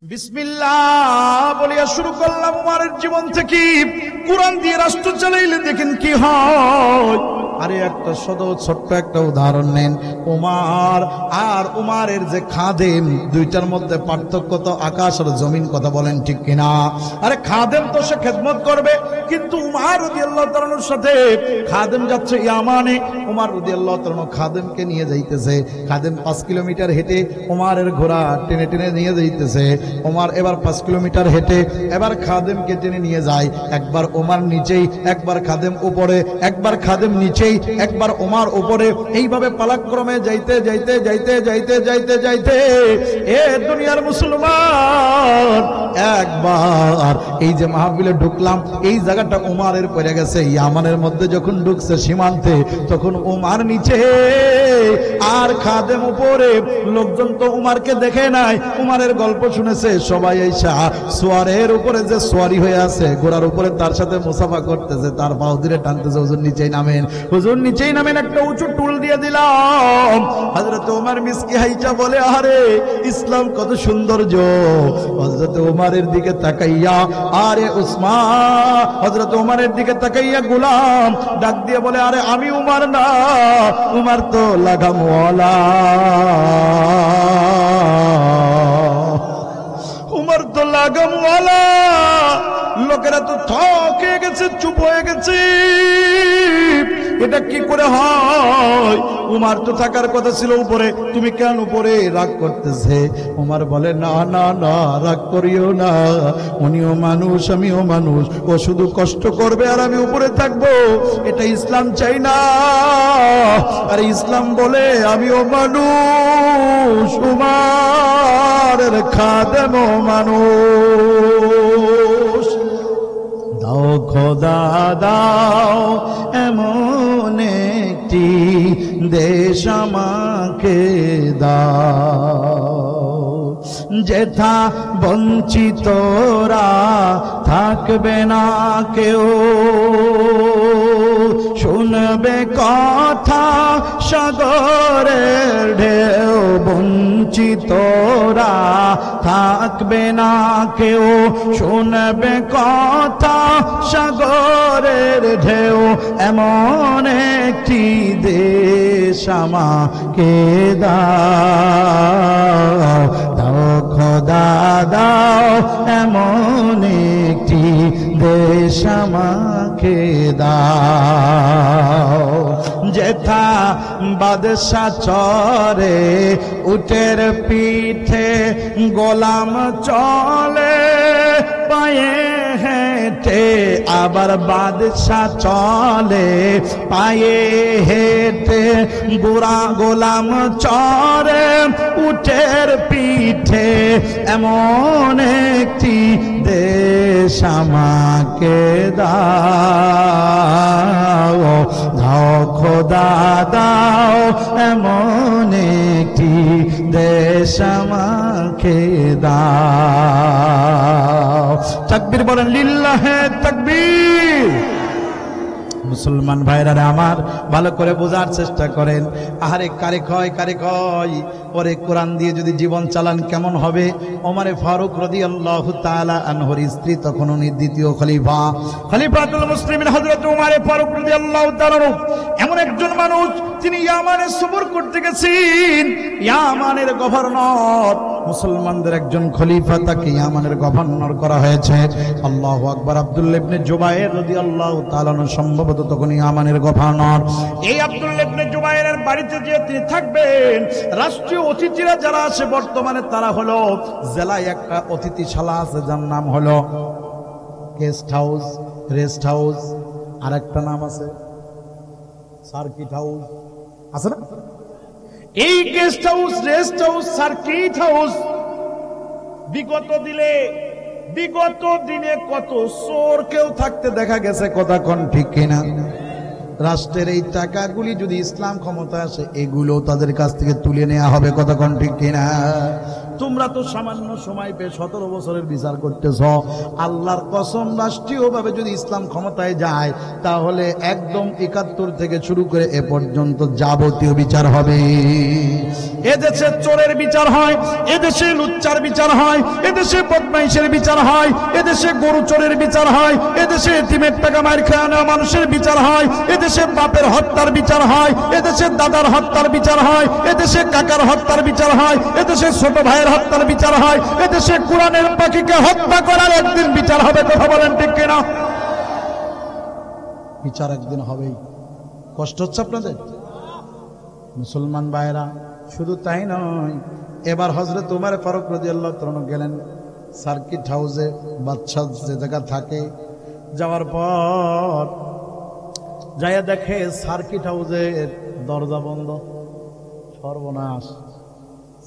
বিসমিল্লাহ বলিয়া শুরু করলাম উমারের জীবন থেকে। কুরআন দিয়ে রাষ্ট্র চালাইলে দেখেন কি হয়। আরে একটা ছোট্ট একটা উদাহরণ নেন। উমার আর উমারের যে খাদেম, দুইটার মধ্যে পার্থক্য তো আকাশ আর জমিন, কথা বলেন ঠিক কিনা? আরে খাদেম তো সে খেদমত করবে, কিন্তু উমার রাদিয়াল্লাহু তাআলার সাথে খাদেম যাচ্ছে ইয়ামানে, উমার রাদিয়াল্লাহু তাআলা খাদেমকে নিয়ে যাইতেছে। খাদেম 5 কিলোমিটার হেঁটে উমারের ঘোড়া টেনে টেনে নিয়ে যাইতেছে। উমার এবার 5 কিলোমিটার হেঁটে এবার খাদেমকে টেনে নিয়ে যায়। একবার উমার নিচেই, একবার খাদেম উপরে, একবার খাদেম নিচেই, একবার উমার উপরে, এইভাবে পালাক্রমে যাইতে যাইতে যাইতে যাইতে যাইতে যাইতে এ দুনিয়ার মুসলমান, একবার এই যে মাহফিলে ঢুকলাম, এই জায়গাটা উমারের পড়ে গেছে। ইয়ামানের মধ্যে যখন ঢুকছে সীমান্তে, তখন উমার নিচে আর খাদেম উপরে। লোকজন তো উমারকে দেখে নাই, উমারের গল্প শুনেছে। সবাই আইসা সোয়ারের উপরে যে সোয়ারি হয়ে আছে, ঘোড়ার উপরে তার সাথে মুসাফা করতেছে, তার পাও ধরে টানতেছে, হুজুর নিচেই নামেন, হুজুর নিচেই নামেন। একটা উঁচু টুল দিয়ে দিলাম। হযরত উমার মিসকি হাইচা বলে, আরে ইসলাম কত সৌন্দর্য। হযরত উমারের দিকে তাকাইয়া, আরে উসমান, হযরত উমারের দিকে তাকাইয়া গোলাম ডাক দিয়ে বলে, আরে আমি উমার না, উমার তো লাগামওয়ালা, উমার তো লাগামওয়ালা। লোকেরা তো থক হয়ে গেছে, চুপ হয়ে গেছে। এটা কি করে হয়? উমার তো থাকার কথা ছিল উপরে, তুমি কেন উপরে? রাগ করতেছে। উমার বলে, না না না, রাগ করিও না, উনিও মানুষ আমিও মানুষ, ও শুধু কষ্ট করবে আর আমি উপরে থাকবো, এটা ইসলাম চাই না। আর ইসলাম বলে আমিও মানুষ, উমারের খাদেমও মানুষ। দাও খোদা দাও এমন একটি দেশ আমাকে দাও, যেথা বঞ্চিতরা থাকবে না কেউ, শুনবে কথা সাগরের ঢেউ, বঞ্চিতরা থাকবে না কেউ, শুনবে কথা সাগরের ঢেউ, এমন একটি দেশ আমাকে দাও, দাও খোদা দাও এমন একটি দেশ আমাকে দাও, যেথা বাদশা চরে উটের পিঠে, গোলাম চলে পায়ে হেঁটে, আবার বাদশা চলে পায়ে হেঁটে, গোলাম চরে উটের পিঠে, এমন একটি দেশ আমাকে দাও, দাও খোদা দাও এমন একটি দেশ আমাকে দাও। তাকবীর বলেন, লিল্লাহে তাকবীর। মুসলমান ভাইরা আমার, ভালো করে বোঝার চেষ্টা করেন। আহারে কারে কয় পরে কোরআন দিয়ে যদি জীবন চালান কেমন হবে? ওমরে ফারুক রাদিয়াল্লাহু তাআলা আনহুর স্ত্রী, তখন উনি দ্বিতীয় খলিফাতুল মুসলিমিন হযরত ওমরে ফারুক রাদিয়াল্লাহু তাআলা এমন একজন মানুষ, তিনি ইয়ামানে সফর করতে গেছেন। ইয়ামানের গভর্নর, মুসলমানদের একজন খলিফা, তাকে ইয়ামানের গভর্নর করা হয়েছে। আল্লাহু আকবার। আব্দুল্লাহ ইবনে জুবায়ের রাদিয়াল্লাহু তাআলা সম্ভবত তখন ইয়ামানের গভর্নর। এই আব্দুল্লাহ ইবনে জুবায়েরের বাড়িতে যে তিনি থাকবেন, রাষ্ট্রীয় অতিথিরা যারা আছে বর্তমানে, তারা হলো জেলায় একটা অতিথিশালা আছে, যার নাম হলো গেস্ট হাউস, রেস্ট হাউস, আর একটা নাম আছে সার্কিট হাউস, আছে না? এই guest house, rest house, circuit house বিগত দিনে কত চোর কেউ থাকতে দেখা গেছে, কথা কোন ঠিক কিনা? রাষ্ট্রের এই টাকাগুলি যদি ইসলাম ক্ষমতা আসে, এগুলো তাদের কাছ থেকে তুলে নেওয়া হবে, কথা কোন ঠিক কিনা? তোমরা তো সামান্য সময় পেয়ে 17 বছরের বিচার করতেছ। আল্লাহর কসম, রাষ্ট্রীয়ভাবে যদি ইসলাম ক্ষমতায় যায়, তাহলে একদম 71 থেকে শুরু করে এ পর্যন্ত যাবতীয় বিচার হবে। এদেশে চোরের বিচার হয়, এদেশে লুচ্চার বিচার হয়, এদেশে বদমাইশের বিচার হয়, এদেশে গরু চোরের বিচার হয়, এদেশে এতিমের টাকা মার খেয়ে নেওয়া মানুষের বিচার হয়, এদেশে বাপের হত্যার বিচার হয়, এদেশে দাদার হত্যার বিচার হয়, এদেশে কাকার হত্যার বিচার হয়, এদেশে ছোট ভাইয়ের হত্যার বিচার হয়, এদেশে কোরআনের পাখিকে হত্যা করার একদিন বিচার হবে। কথা বলেন ঠিক কিনা? বিচার একদিন হবেই। কষ্ট হচ্ছে আপনাদের মুসলমান ভাইরা? শুধু তাই নয়, এবার হযরত ওমর ফারুক রাদিয়াল্লাহু তাআলা গেলেন সার্কিট হাউসে, বাদশা যে জায়গা থাকে। যাওয়ার পর যাইয়া দেখে সার্কিট হাউসের দরজা বন্ধ। সর্বনাশ,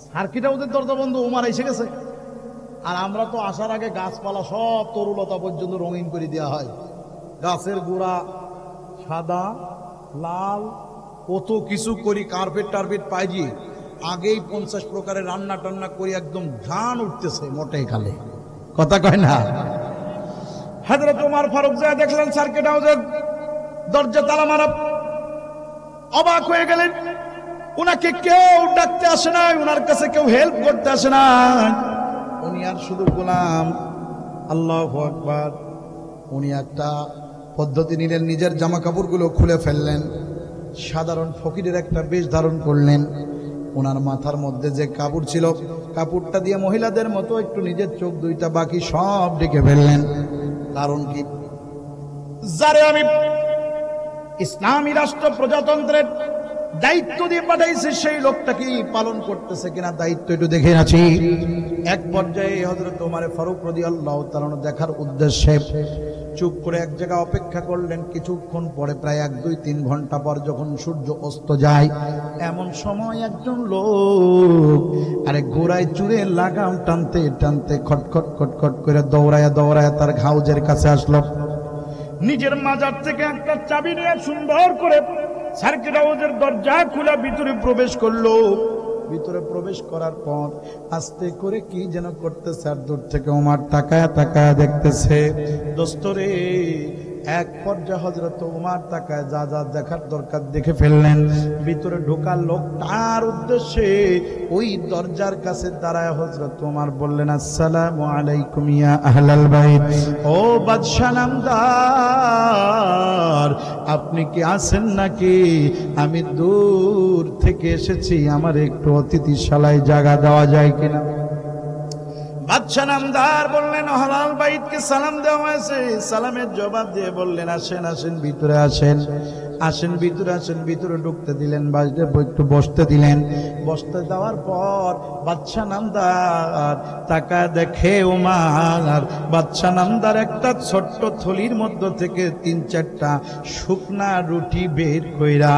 সার্কিট হাউসের দরজা বন্ধ, ওমর এসে গেছে। আর আমরা তো আসার আগে গাছপালা সব তরুলতা পর্যন্ত রঙিন করে দেওয়া হয়, গাছের গোড়া সাদা লাল কত কিছু করি, কার্পেট টার্পেট পাইজি আগেই 50 প্রকারের রান্না টান্না করি, একদম ঘ্রাণ উঠতেছে মোটে খালে। কথা কয় না? হযরত ওমর ফারুক যা দেখলেন সার্কিট হাউসের দরজা তালা মারা, অবাক হয়ে গেলেন। উনাকে কেউ ডাকতে আসে না, উনার কাছে কেউ হেল্প করতে আসে না, উনি আর শুধু গোলাম। আল্লাহু আকবার। উনি একটা পদ্ধতি নিলেন, নিজের জামা কাপড়গুলো খুলে ফেললেন, সাধারণ ফকিরের একটা বেশ ধারণ করলেন। ওনার মাথার মধ্যে যে কাপড় ছিল, কাপড়টা দিয়ে মহিলাদের মতো একটু নিজের চোখ দুইটা বাকি সব ঢেকে ফেললেন। কারণ কি? যারে আমি ইসলামী রাষ্ট্র প্রজাতন্ত্রের দায়িত্ব দিয়ে পাঠাইছে, সেই লোকটা কি পালন করতেছে কিনা দায়িত্ব একটু দেখে আছি। এক পর্যায়ে হযরত ওমর ফারুক রাদিয়াল্লাহু তাআলা দেখার উদ্দেশ্যে চুপ করে এক জায়গায় অপেক্ষা করলেন। কিছুক্ষণ পরে, প্রায় 1-2-3 ঘন্টা পর যখন সূর্য অস্ত যায়, এমন সময় একজন লোক আরে ঘোড়ায় চুরে লাগাম টানতে টানতে খটখট খটখট করে দৌড়ায়া দৌড়ায়া তার হাউজের কাছে আসলো। নিজের মাজার থেকে একটা চাবি নিয়ে সুন্দর করে সার্কিট হাউসের দরজা খুলে ভিতরে প্রবেশ করলো। ভিতরে প্রবেশ করার পর আস্তে করে কি যেন করতেছে, আর দূর থেকে ওমর তাকায়া তাকায়া দেখতেছে। দোস্তরে, এক পর্যায়ে হযরত ওমর তাকায় যা যা দেখার দরকার দেখে ফেললেন। ভিতরে ঢোকার লোকটার উদ্দেশ্যে ওই দরজার কাছে দাঁড়ায় হযরত ওমর বললেন, আসসালামু আলাইকুম ইয়া আহলাল বাইত। ও বাদশা নামদার, আপনি কি আছেন নাকি? আমি দূর থেকে এসেছি, আমার একটু অতিথিশালায় জায়গা দেওয়া যায় কিনা? বাদশা নামদার বললেন, আহলাল বাইতকে সালাম দেওয়া হয়েছে। সালামের জবাব দিয়ে বললেন, আসেন আসেন, ভিতরে আসেন, আসেন ভিতরে আসেন। ভিতরে ঢুকতে দিলেন, বাজতে একটু বসতে দিলেন। বসতে দেওয়ার পর বাদশা নামদার তাকায় দেখে ওমর, বাদশা নামদার একটা ছোট্ট থলির মধ্য থেকে 3-4টা শুকনা রুটি বের কইরা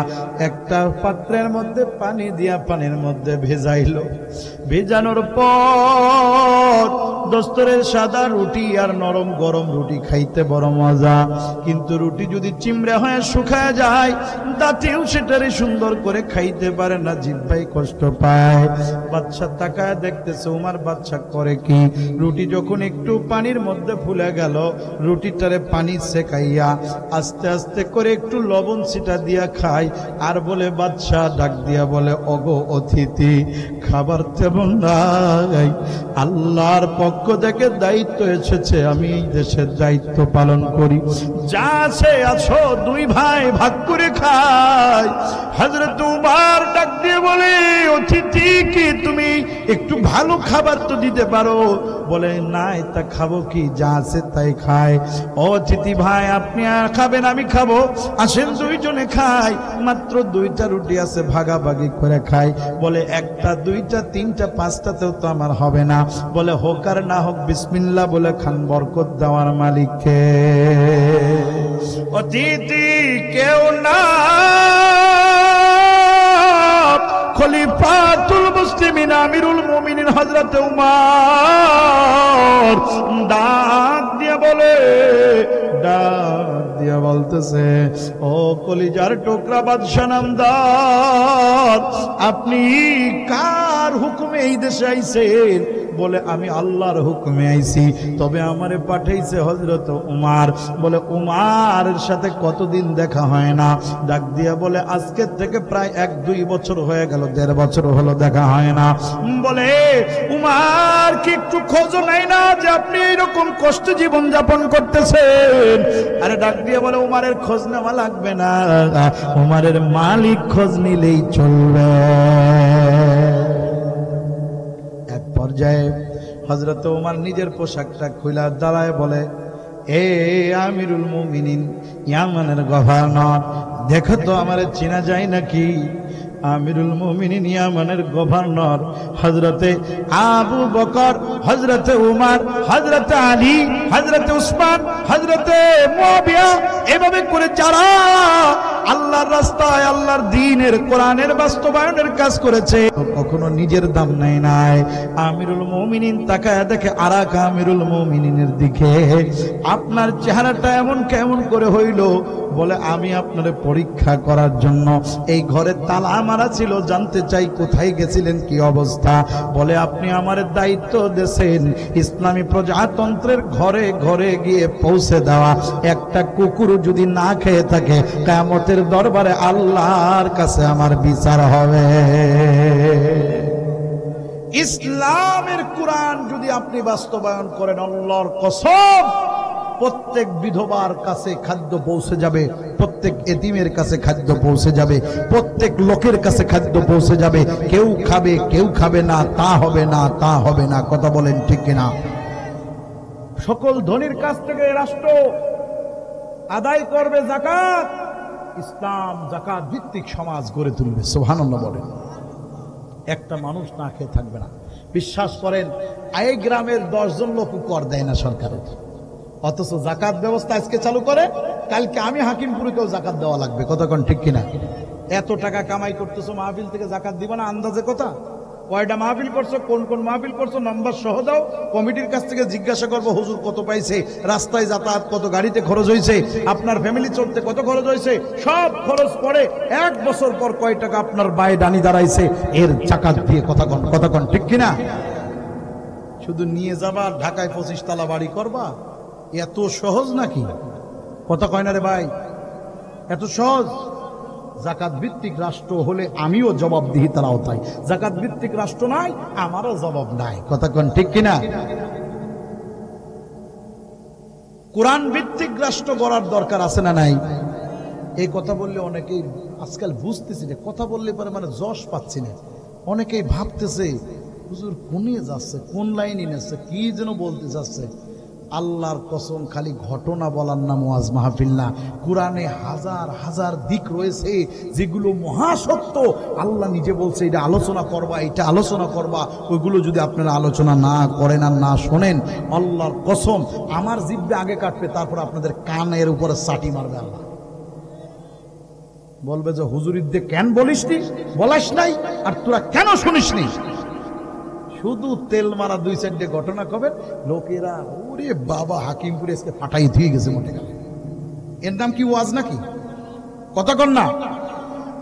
একটা পাত্রের মধ্যে পানি দিয়া পানির মধ্যে ভেজাইল। ভেজানোর পর দোস্তরের সাদা রুটি আর নরম গরম রুটি খাইতে বড় মজা, কিন্তু রুটি যদি চিমড়ে হয়ে শুকায় যায়, দাঁতেও সেটারে সুন্দর করে খাইতে পারে না, জিহ্বায় কষ্ট পায়। বাদশা তাকায় দেখতেছে ওমর বাদশা করে কি, রুটি যখন একটু পানির মধ্যে ফুলে গেল, রুটিটারে পানি সেকাইয়া আস্তে আস্তে করে একটু লবণ ছিটা দিয়া খায়। আর বলে, বাদশা ডাক দিয়া বলে, ওগো অতিথি, খাবার তেমন নাই, আল্লাহর পক্ষ থেকে দায়িত্ব এসেছে, আমি এই দেশের দায়িত্ব পালন করি, যা আছে আছো 2 ভাই ভাগ করে খাই। হযরত ওমর ডাক দিয়ে বলে, অতিথি কি তুমি একটু ভালো খাবার তো দিতে পারো? বলে, না, তা খাবো কি, যা আছে তাই খায়। অতিথি ভাই, আপনি আর খাবেন, আমি খাবো, আসেন 2 জনে খাই। মাত্র 2টা রুটি আছে, ভাগাভাগি করে খাই। বলে, 1টা 2টা 3টা 5টাতেও তো আমার হবে না। বলে, হোক আর না হোক বিসমিল্লাহ বলে খান, বরকত দেওয়ার মালিককে। অতিথি কেউ না, খলিফাতুল মুসলিমিন আমিরুল মুমিনিন হযরত ওমর ডাক দিয়ে বলে, ডাক দিয়ে বলতেছে, ও কলিজার টুকরা বাদশা নামদার, আপনি কার হুকুমে এই দেশে আইছেন বলে আমি আল্লাহর হুকুমে আইছি, তবে আমারে পাঠাইছে হযরত উমার। বলে উমারের সাথে কতদিন দেখা হয় না? ডাক দিয়া বলে আজকের থেকে প্রায় 1-2 বছর হয়ে গেল, 1.5 বছর হলো দেখা হয় না। বলে উমার কি একটু খোঁজ নাই না যে আপনি এইরকম কষ্ট জীবন যাপন করতেছেন? আরে ডাক দিয়ে বলে উমারের খোঁজ নেওয়া লাগবে না, উমারের মালিক খোঁজ নিলেই চলবে। এক পর্যায়ে হযরত উমার নিজের পোশাকটা খুলে দাঁড়ায় বলে, এ আমিরুল মুমিনিন, ইয়ামানের গভর্নর, দেখো তো আমারে চেনা যায় নাকি? আমিরুল মুমিনিন ইয়ামানের গভর্নর হযরতে আবু বকর, হযরতে উমর, হযরতে আলী, হযরতে উসমান, হযরতে মুয়াবিয়া, এভাবে করে যারা আল্লাহর রাস্তায় আল্লাহর দ্বীনের কোরআনের বাস্তবায়নের কাজ করেছে, কখনো নিজের দাম নেয় নাই। আমিরুল মুমিনিন তাকায় দেখে আরাক আমিরুল মুমিনিনের দিকে, আপনার চেহারাটা এমন কেমন করে হইল? বলে আমি আপনারে পরীক্ষা করার জন্য এই ঘরে তালা মারা ছিল, জানতে চাই কোথায় গেছিলেন, কি অবস্থা। বলে আপনি আমার দায়িত্ব দিয়েছেন ইসলামী প্রজাতন্ত্রের ঘরে ঘরে গিয়ে পৌঁছে দেওয়া। একটা কুকুর যদি না খেয়ে থাকে, কিয়ামতের দরবারে আল্লাহর কাছে আমার বিচার হবে। ইসলামের কোরআন যদি আপনি বাস্তবায়ন করেন, আল্লাহর কসম, প্রত্যেক বিধবার কাছে খাদ্য পৌঁছে যাবে, প্রত্যেক এতিমের কাছে খাদ্য পৌঁছে যাবে, প্রত্যেক লোকের কাছে খাদ্য পৌঁছে যাবে। কেউ খাবে কেউ খাবে না, তা হবে না, তা হবে না। কথা বলেন ঠিক কিনা? সকল ধনীর কাছ থেকে রাষ্ট্র আদায় করবে যাকাত। ইসলাম যাকাত ভিত্তিক সমাজ গড়ে তুলবে। সুবহানাল্লাহ বলেন। একটা মানুষ না খেয়ে থাকবে না। বিশ্বাস করেন, এই গ্রামের 10 জন লোক কর দেয় না সরকারের, অথচ যাকাত ব্যবস্থা আজকে চালু করে, কালকে আমি হাকিমপুরকেও যাকাত দেওয়া লাগবে। কতক্ষণ ঠিক কিনা? এত টাকা কামাই করতেছো, মাহফিল থেকে যাকাত দিবা না? আন্দাজে কথা, কয়টা মাহফিল করছো, কোন কোন মাহফিল করছো, নাম্বার সহ দাও। কমিটির কাছ থেকে জিজ্ঞাসা করবো হুজুর কত পাইছে, রাস্তায় যাতায়াত কত, গাড়িতে খরচ হয়েছে, আপনার ফ্যামিলি চলতে কত খরচ হয়েছে, সব খরচ করে 1 বছর পর কয় টাকা আপনার বায়ে ডানি দাঁড়াইছে, এর যাকাত দিয়ে কতক্ষণ ঠিক কিনা? শুধু নিয়ে যাবা, ঢাকায় 25 তলা বাড়ি করবা, এত সহজ নাকি? কথা কয় না রে ভাই, এত সহজ? যাকাত ভিত্তিক রাষ্ট্র হলে আমিও জবাবদিহিতার আওতায়, যাকাত ভিত্তিক রাষ্ট্র নাই, আমারও জবাব নাই। কথা কোন ঠিক কিনা? কোরআন ভিত্তিক রাষ্ট্র গড়ার দরকার আছে না নাই? এই কথা বললে অনেকেই আজকাল বুঝতেছি না, কথা বললে পরে মানে যশ পাচ্ছি না। অনেকেই ভাবতেছে হুজুর কোনে যাচ্ছে, কোন লাইনে নেছে, কি যেন বলতে যাচ্ছে। আল্লাহর কসম, খালি ঘটনা বলার নাম ওয়াজ মাহফিল না। কোরআনে হাজার হাজার দিক রয়েছে যেগুলো মহাসত্য। আল্লাহ নিজে বলছে এটা আলোচনা করবা, এটা আলোচনা করবা। ওইগুলো যদি আপনারা আলোচনা না করেন আর না শোনেন, আল্লাহর কসম আমার জিহ্বা আগে কাটবে, তারপর আপনাদের কানের উপরে চাটি মারবে আল্লাহ। বলবে যে হুজুরিদ্দে কেন বলিসনি, বলাস নাই, আর তোরা কেন শুনিসনি? শুধু তেল মারা 2-4টে ঘটনা কবেন, লোকেরা ওরে বাবা হাকিমপুরে আজকে ফাটাই দিয়ে গেছে মনে গেল। এর নাম কি ওয়াজ নাকি? কথা কন না।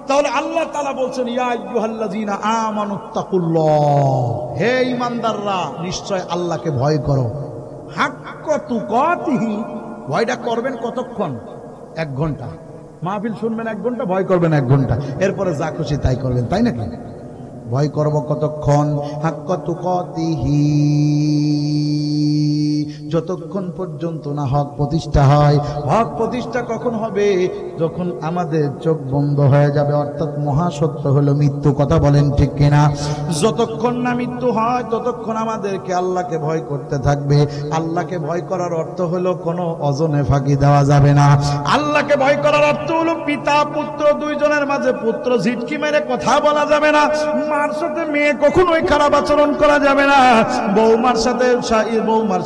তাহলে আল্লাহ তাআলা বলছেন ইয়া আইয়ুহাল্লাযীনা আমানুত্তাকুল্লাহ, হে ঈমানদাররা নিশ্চয় আল্লাহকে ভয় করো। হাক্কা তুকাতিহি, ভয়টা করবেন কতক্ষণ? 1 ঘন্টা। মাহফিল শুনবেন 1 ঘন্টা, ভয় করবেন 1 ঘন্টা, এরপরে যা খুশি তাই করবেন, তাই নাকি? ভয় করব কতক্ষণ? হাক্কা তুকাতিহি, যতক্ষণ পর্যন্ত না হক প্রতিষ্ঠা হয়। হক প্রতিষ্ঠা কখন হবে? যখন আমাদের চোখ বন্ধ হয়ে যাবে, অর্থাৎ মহাসত্য হলো মৃত্যু। কথা বলেন ঠিক কিনা? যতক্ষণ না মৃত্যু হয় ততক্ষণ আমাদেরকে আল্লাহকে ভয় করতে থাকবে। আল্লাহকে ভয় করার অর্থ হলো কোনো অজনে ফাঁকি দেওয়া যাবে না। আল্লাহকে ভয় করার অর্থ হলো পিতা পুত্র 2 জনের মাঝে পুত্র ঝিটকি মেরে কথা বলা যাবে না। মার সাথে মেয়ে কখনোই খারাপ আচরণ করা যাবে না। বৌমার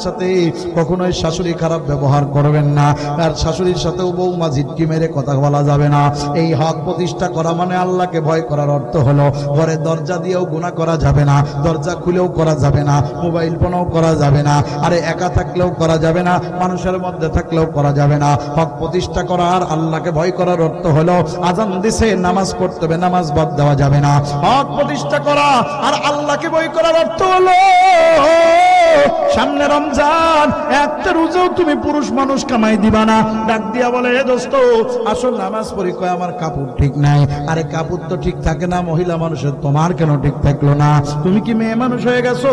সাথে কখনোই শাশুড়ি খারাপ ব্যবহার করবেন না, আর শাশুড়ির সাথেও বৌমা ঝিটকি মেরে কথা বলা যাবে না। এই হক প্রতিষ্ঠা করা মানে আল্লাহকে ভয় করার অর্থ হলো ঘরে দরজা দিয়েও গুনাহ করা যাবে না, দরজা খুলেও করা যাবে না, মোবাইল ফোনও করা যাবে না, আরে একা থাকলেও করা যাবে না, মানুষের মধ্যে থাকলেও করা যাবে না। হক প্রতিষ্ঠা করা আর আল্লাহকে ভয় করার অর্থ হলো আজান দিছে নামাজ পড়তে হবে, নামাজ বাদ দেওয়া যাবে না। হক প্রতিষ্ঠা করা আর আল্লাহকে ভয় করার অর্থ হলো সামনে রমজান, একটা রোজাও তুমি পুরুষ মানুষ কামাই দিবা না। ডাক দিয়া বলে, হে দোস্ত আসল নামাজ পড়ি, কয় আমার কাপড় ঠিক নাই। আরে কাপড় তো ঠিক থাকে না মহিলা মানুষের, তোমার কেন ঠিক থাকলো না? তুমি কি মেয়ে মানুষ হয়ে গেছো?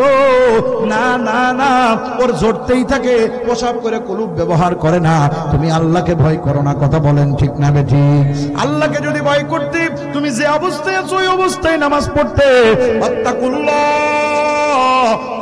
না না না, ওর ঝরতেই থাকে, পোশাক করে কুলুপ ব্যবহার করে না। তুমি আল্লাহকে ভয় করো না, কথা বলেন ঠিক না বেঠি? আল্লাহকে যদি ভয় করতে, তুমি যে অবস্থায় আছো ওই অবস্থায় নামাজ পড়তে। আত্তাকুল্লাহ,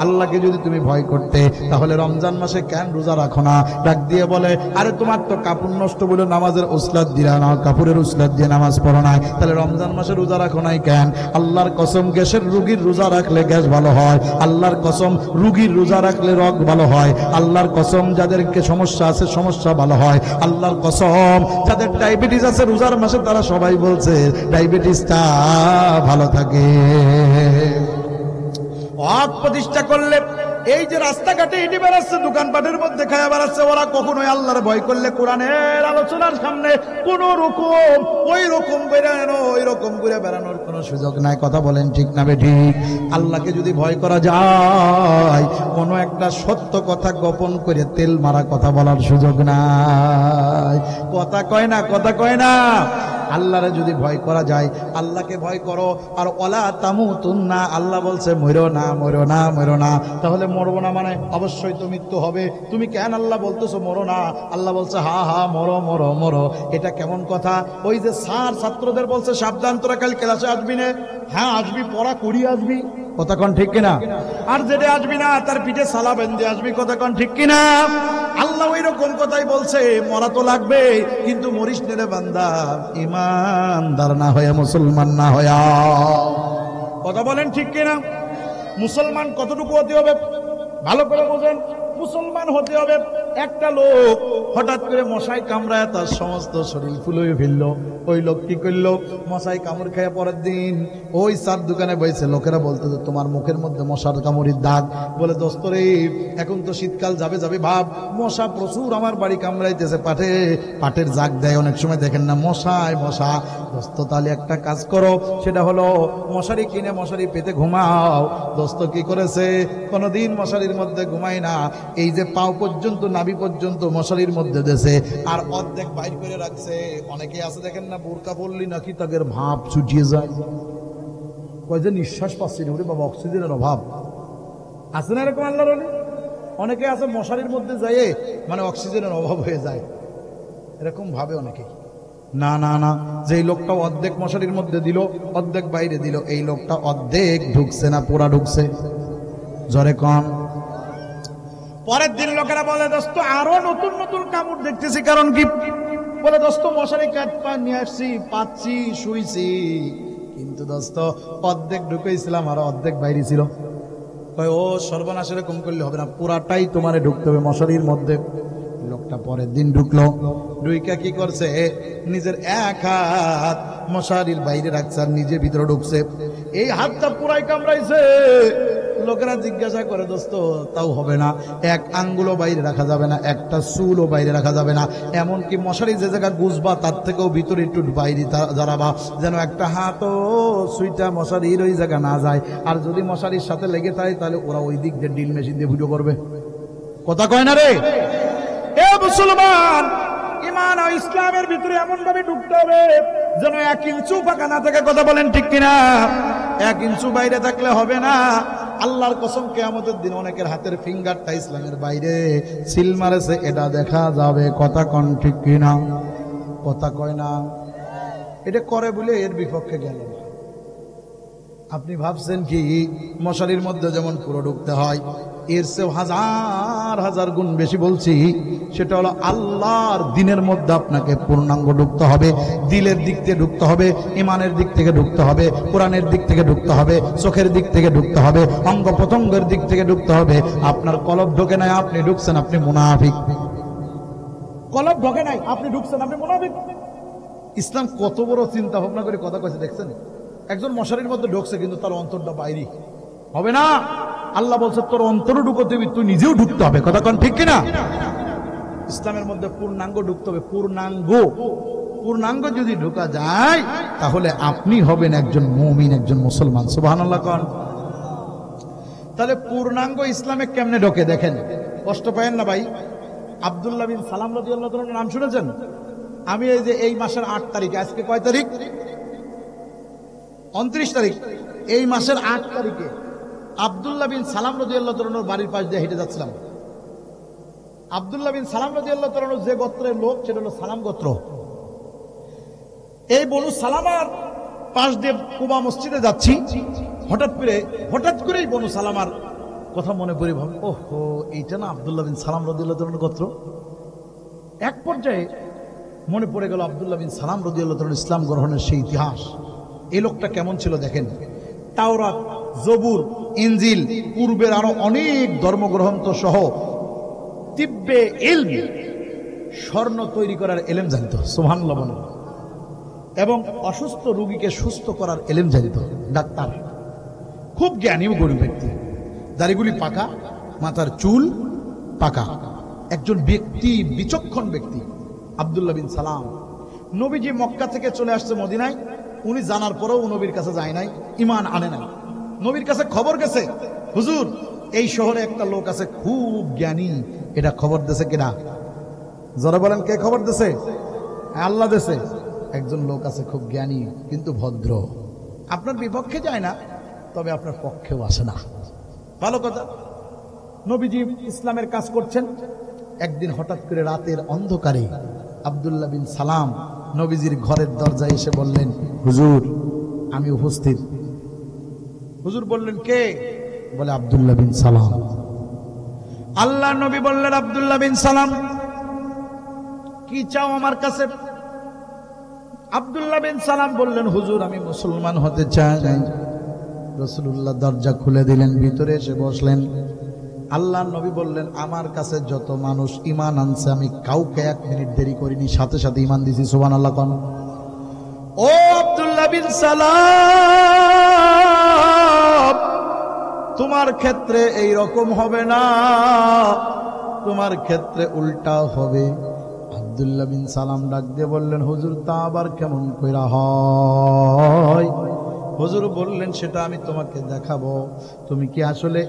আল্লাহকে যদি তুমি ভয় করতে, তাহলে রমজান মাসে কেন রোজা রাখো না? ডাক দিয়ে বলে, আরে তোমার তো কাপড় নষ্ট বলে নামাজের উসলাত দিলা না, কাপড়ের উসলাত দিয়ে নামাজ পড়ো নাই, তাহলে রমজান মাসে রোজা রাখো নাই কেন? আল্লাহর কসম, গ্যাসের রোগীর রোজা রাখলে গ্যাস ভালো হয়। আল্লাহর কসম, রোগীর রোজা রাখলে রোগ ভালো হয়। আল্লাহর কসম, যাদেরকে সমস্যা আছে সমস্যা ভালো হয়। আল্লাহর কসম, যাদের ডায়াবেটিস আছে রোজার মাসে তারা সবাই বলছে ডায়াবেটিসটা ভালো থাকে। হক প্রতিষ্ঠা করলে এই যে রাস্তাঘাটে হেঁটে বেড়াচ্ছে, দোকানপাটের মধ্যে খায়া বেড়াচ্ছে, ওরা কখনোই আল্লাহর ভয় করলে কোরআনের আলোচনার সামনে কোন রকম ওই রকম বেড়ানো, ওই রকম ঘুরে বেড়ানোর কোনো সুযোগ নাই। কথা বলেন ঠিক না বেঠিক? আল্লাহকে যদি ভয় করা যায়, কোনো একটা সত্য কথা গোপন করে তেল মারা কথা বলার সুযোগ নাই। কথা কয় না, কথা কয় না। আল্লাহরে যদি ভয় করা যায়, আল্লাহকে ভয় করো। আর ওয়ালা তামুতুন্না, আল্লাহ বলছে মরো না, মরো না, মরো না। তাহলে মরবো না মানে অবশ্যই তো মৃত্যু হবে। তুমি কেন আল্লাহ বলতেছো মরো না? আল্লাহ বলছে হা হা মরো মরো মরো। এটা কেমন কথা? ওই যে স্যার ছাত্রদের বলছে সাবধান তোরা কাল ক্লাসে আসবি না। হ্যাঁ আসবি, পড়া করি আসবি, কথা কন ঠিক কিনা? আর যেটা আসবি না তার পিঠে সালা বেঁধে আসবি, কথা কন ঠিক কিনা? আল্লাহ ওই রকম কথাই বলছে, মরা তো লাগবে, কিন্তু মরিস নেরে বান্দা, ইমানদার না হয়ে, মুসলমান না হয়া। কথা বলেন ঠিক কিনা? মুসলমান কতটুকু হতে হবে ভালো করে বোঝেন। মুসলমান হতে হবে, একটা লোক হঠাৎ করে মশাই কামড়ায় তার সমস্ত শরীর ফুলে ফেললো। ওই লোক কি করলো? মশাই কামড় খেয়ে পরের দিন ওই চার দোকানে বসে লোকেরা বলতো তোমার মুখের মধ্যে মশার কামড়ির দাগ। বলে দোস্ত রে, এখন তো শীতকাল যাবে যাবে ভাব, মশা প্রচুর আমার বাড়ি কামড়াইতেছে, পাটের জাগ দেয় অনেক সময়, দেখেন না মশায় মশা। দোস্ত তাহলে একটা কাজ করো, সেটা হলো মশারি কিনে মশারি পেতে ঘুমাও। দোস্ত কি করেছে? কোনোদিন মশারির মধ্যে ঘুমায় না, এই যে পাও পর্যন্ত নাভি পর্যন্ত মশারির মধ্যে দেশে, আর অর্ধেক বাইর করে রাখছে। অনেকে আছে দেখেন না, বোরকা পড়লি নাকি তাদের ভাব ছুটিয়ে যায়, কয় যে নিঃশ্বাস পাচ্ছি না, ওরে বাবা অক্সিজেনের অভাব আছে না এরকম আল্লাহর ওলি? অনেকে আছে মশারির মধ্যে যায় মানে অক্সিজেনের অভাব হয়ে যায়, এরকম ভাবে অনেকে। না না না, যেই লোকটা অর্ধেক মশারির মধ্যে দিল অর্ধেক বাইরে দিল, এই লোকটা অর্ধেক ঢুকছে না পুরা ঢুকছে? জরে কম। পরের দিন লোকেরা বলে দোস্ত আরো নতুন নতুন কামড় দেখতেছি, কারণ কি? বলে দোস্ত মশারি কাটপা নিয়ে আসছি, পাচ্ছি, শুইছি, কিন্তু দোস্ত অর্ধেক ঢুকেছিলাম আর অর্ধেক বাইরে ছিল। ও সর্বনাশ, এরকম করলে হবে না, পুরাটাই তোমারে ঢুকতে হবে মশারির মধ্যে। লোকটা পরের দিন ঢুকলো, ঢুইকা কি করছে? নিজের এক হাত মশারির বাইরে রাখছে আর নিজে ভিতরে ঢুকছে, এই হাতটা পুরাই কামড়াইছে। লোকেরা জিজ্ঞাসা করে দোস্ত তাও হবে না, এক আঙ্গুলও বাইরে রাখা যাবে না, একটা চুলও বাইরে রাখা যাবে না, এমনকি মশারি যে জায়গা গুজবা তার থেকেও ভিতরে একটু বাইরে দাঁড়াবা, যেন একটা হাতও সুইটা মশারির ওই জায়গা না যায়। আর যদি মশারির সাথে লেগে থাকে তাহলে ওরা ওই দিক দিয়ে ড্রিল মেশিন দিয়ে ভিডিও করবে। কথা কয় না রে? এ মুসলমান, ইমান ও ইসলামের ভিতরে এমন ভাবে ঢুকতে হবে যেন 1 ইঞ্চি ফাঁকা না থাকে। কথা বলেন ঠিক কিনা? 1 ইঞ্চি বাইরে থাকলে হবে না। আল্লাহর কসম, কিয়ামতের দিন অনেকের হাতের ফিঙ্গারটা ইসলামের বাইরে সিল মারেছে, এটা দেখা যাবে। কথা কন ঠিক কিনা? কথা কয় না? এটা করে বলে এর বিপক্ষে গেল না। আপনি ভাবছেন কি মশারির মধ্যে যেমন পুরো ঢুকতে হয়, এর চেয়েও হাজার হাজার গুণ বেশি বলছি, সেটা হলো আল্লাহর দিনের মধ্যে আপনাকে পূর্ণাঙ্গ ঢুকতে হবে। দিলের দিক থেকে ঢুকতে হবে, ইমানের দিক থেকে ঢুকতে হবে, কোরআনের দিক থেকে ঢুকতে হবে, চোখের দিক থেকে ঢুকতে হবে, অঙ্গ প্রত্যঙ্গের দিক থেকে ঢুকতে হবে। আপনার কলব ঢোকে নাই, আপনি ঢুকছেন, আপনি মুনাফিক। কলব ঢোকে নাই, আপনি ঢুকছেন, আপনি মুনাফিক। ইসলাম কত বড় চিন্তা ভাবনা করে কথা কইছে দেখছেন? একজন মশারির মধ্যে ঢুকছে কিন্তু তার অন্তরটা বাইরে হবে না। আল্লাহ বলছে তোর অন্তরে ঢুকতে হবে, তুই নিজেও ঢুকতে হবে। কথা কোন ঠিক কিনা? ইসলামের মধ্যে পূর্ণাঙ্গ ঢুকতে হবে, পূর্ণাঙ্গ যদি ঢোকা যায় তাহলে আপনি হবেন একজন মুমিন, একজন মুসলমান। সুবহানাল্লাহ কোন। তাহলে পূর্ণাঙ্গ ইসলামে কেমনে ঢোকে দেখেন, কষ্ট পায়েন না ভাই। আব্দুল্লাহ বিন সালাম রাদিয়াল্লাহু তাআলার নাম শুনেছেন? আমি এই যে এই মাসের 8 তারিখে, আজকে কয় তারিখ? 29 তারিখ। এই মাসের 8 তারিখে আব্দুল্লাহ বিন সালাম রাদিয়াল্লাহু তাআলার বাড়ির পাশ দিয়ে হেঁটে যাচ্ছিলাম। আব্দুল্লাহ বিন সালাম রাদিয়াল্লাহু তাআলা যে গোত্রের লোক সেটা হলো সালাম গোত্র। এই বনু সালামার পাশ দিয়ে কুবা মসজিদে যাচ্ছি, হঠাৎ করেই বনু সালামার কথা মনে পড়ে ভাব, ওহো এইটা না আব্দুল্লাহ বিন সালাম রাদিয়াল্লাহু তাআলার গোত্র। এক পর্যায়ে মনে পড়ে গেল আব্দুল্লাহ বিন সালাম রাদিয়াল্লাহু তাআলা ইসলাম গ্রহণের সেই ইতিহাস। এই লোকটা কেমন ছিল দেখেন। তাওরাত, জবুর, ইনজিল, পূর্বের আরো অনেক ধর্মগ্রন্থ সহ তিব্বে ইলম, স্বর্ণ তৈরি করার এলেম জানতো। সুবহানাল্লাহ বলেন। এবং অসুস্থ রোগীকে সুস্থ করার এলেম জানতো। ডাক্তার, খুব জ্ঞানী ও গরিব ব্যক্তি, দাড়িগুলি পাকা, মাথার চুল পাকা, একজন ব্যক্তি, বিচক্ষণ ব্যক্তি আব্দুল্লাহ বিন সালাম। নবীজি মক্কা থেকে চলে আসছে মদিনায়, উনি জানার পরেও নবীর কাছে যায় নাই, ঈমান আনে নাই। নবীর কাছে খবর গেছে, হুজুর এই শহরে একটা লোক আছে খুব জ্ঞানী। এটা খবর দিয়েছে কিনা? যারা বলেন কে খবর দিয়েছে? আল্লাহ দিয়েছে। একজন লোক আছে খুব জ্ঞানী কিন্তু ভদ্র, আপনার বিপক্ষে যায় না, তবে আপনার পক্ষেও আসে না। ভালো কথা। নবীজি ইসলামের কাজ করছেন। একদিন হঠাৎ করে রাতের অন্ধকারে আব্দুল্লাহ বিন সালাম নবীজির ঘরের দরজায় এসে বললেন, হুজুর আমি উপস্থিত। হুজুর বললেন কে? বলে আব্দুল্লাহ বিন সালাম। আল্লাহ নবী বললেন, আব্দুল্লাহ বিন সালাম কি চাও আমার কাছে? আব্দুল্লাহ বিন সালাম বললেন, হুজুর আমি মুসলমান হতে চাই। রাসূলুল্লাহ দরজা খুলে দিলেন, ভিতরে এসে বসলেন। আল্লাহ নবী বললেন, আমার কাছে যত মানুষ ঈমান আনছে আমি কাউকে 1 মিনিট দেরি করিনি, সাথে সাথে ঈমান দিয়েছি। সুবহানাল্লাহ কোন। ও আব্দুল্লাহ বিন সালাম, তোমার ক্ষেত্রে এই রকম হবে না, তোমার ক্ষেত্রে উল্টা হবে। আব্দুল্লাহ বিন সালাম ডাক দিয়ে বললেন, হুজুর তা আবার কেমন কইরা হয়? হুজুর বললেন, সেটা আমি তোমাকে দেখাবো। তুমি কি আসলে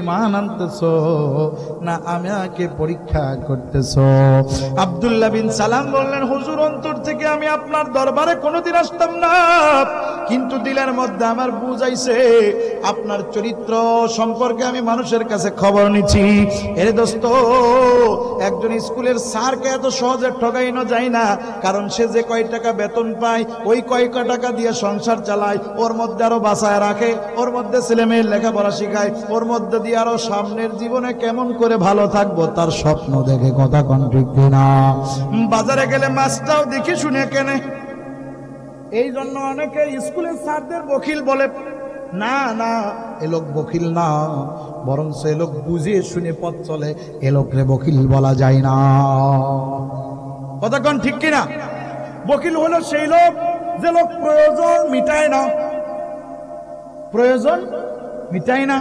ঈমান আনতেছো না আমাকে পরীক্ষা করতেছো? আব্দুল্লাহ বিন সালাম বললেন, হুজুর অন্তর থেকে আমি আপনার দরবারে কোনোদিন আসতাম না, কিন্তু দিলের মধ্যে আমার বুঝাইছে আপনার চরিত্র সম্পর্কে আমি মানুষের কাছে খবর নিচ্ছি। এর দোস্ত, একজন স্কুলের স্যারকে এত সহজে ঠকাইনো যায় না, কারণ সে যে কয় টাকা বেতন পায় ওই কয় টাকা দিয়ে সংসার চালায়, ওর মধ্যে আরো বাঁচায় রাখে, ওর মধ্যে ছেলে মেয়ের লেখাপড়া শিখায়, ওর মধ্যে দিয়ে আরো সামনের জীবনে কেমন করে ভালো থাকবো তার স্বপ্ন দেখে। কথা কোন ঠিক কিনা? বাজারে গেলে মাছটাও দেখে শুনে কেনে। এই জন্য অনেকে স্কুলের স্যারদের বকিল বলে। না না, এ লোক বকিল না, বরং সে লোক বুঝে শুনে পথ চলে, এ লোকরে বকিল বলা যায় না। কথা কোন ঠিক কিনা? বকিল হলো সেই লোক যে লোক প্রয়োজন মিটায় না, প্রয়োজন মিটায় না।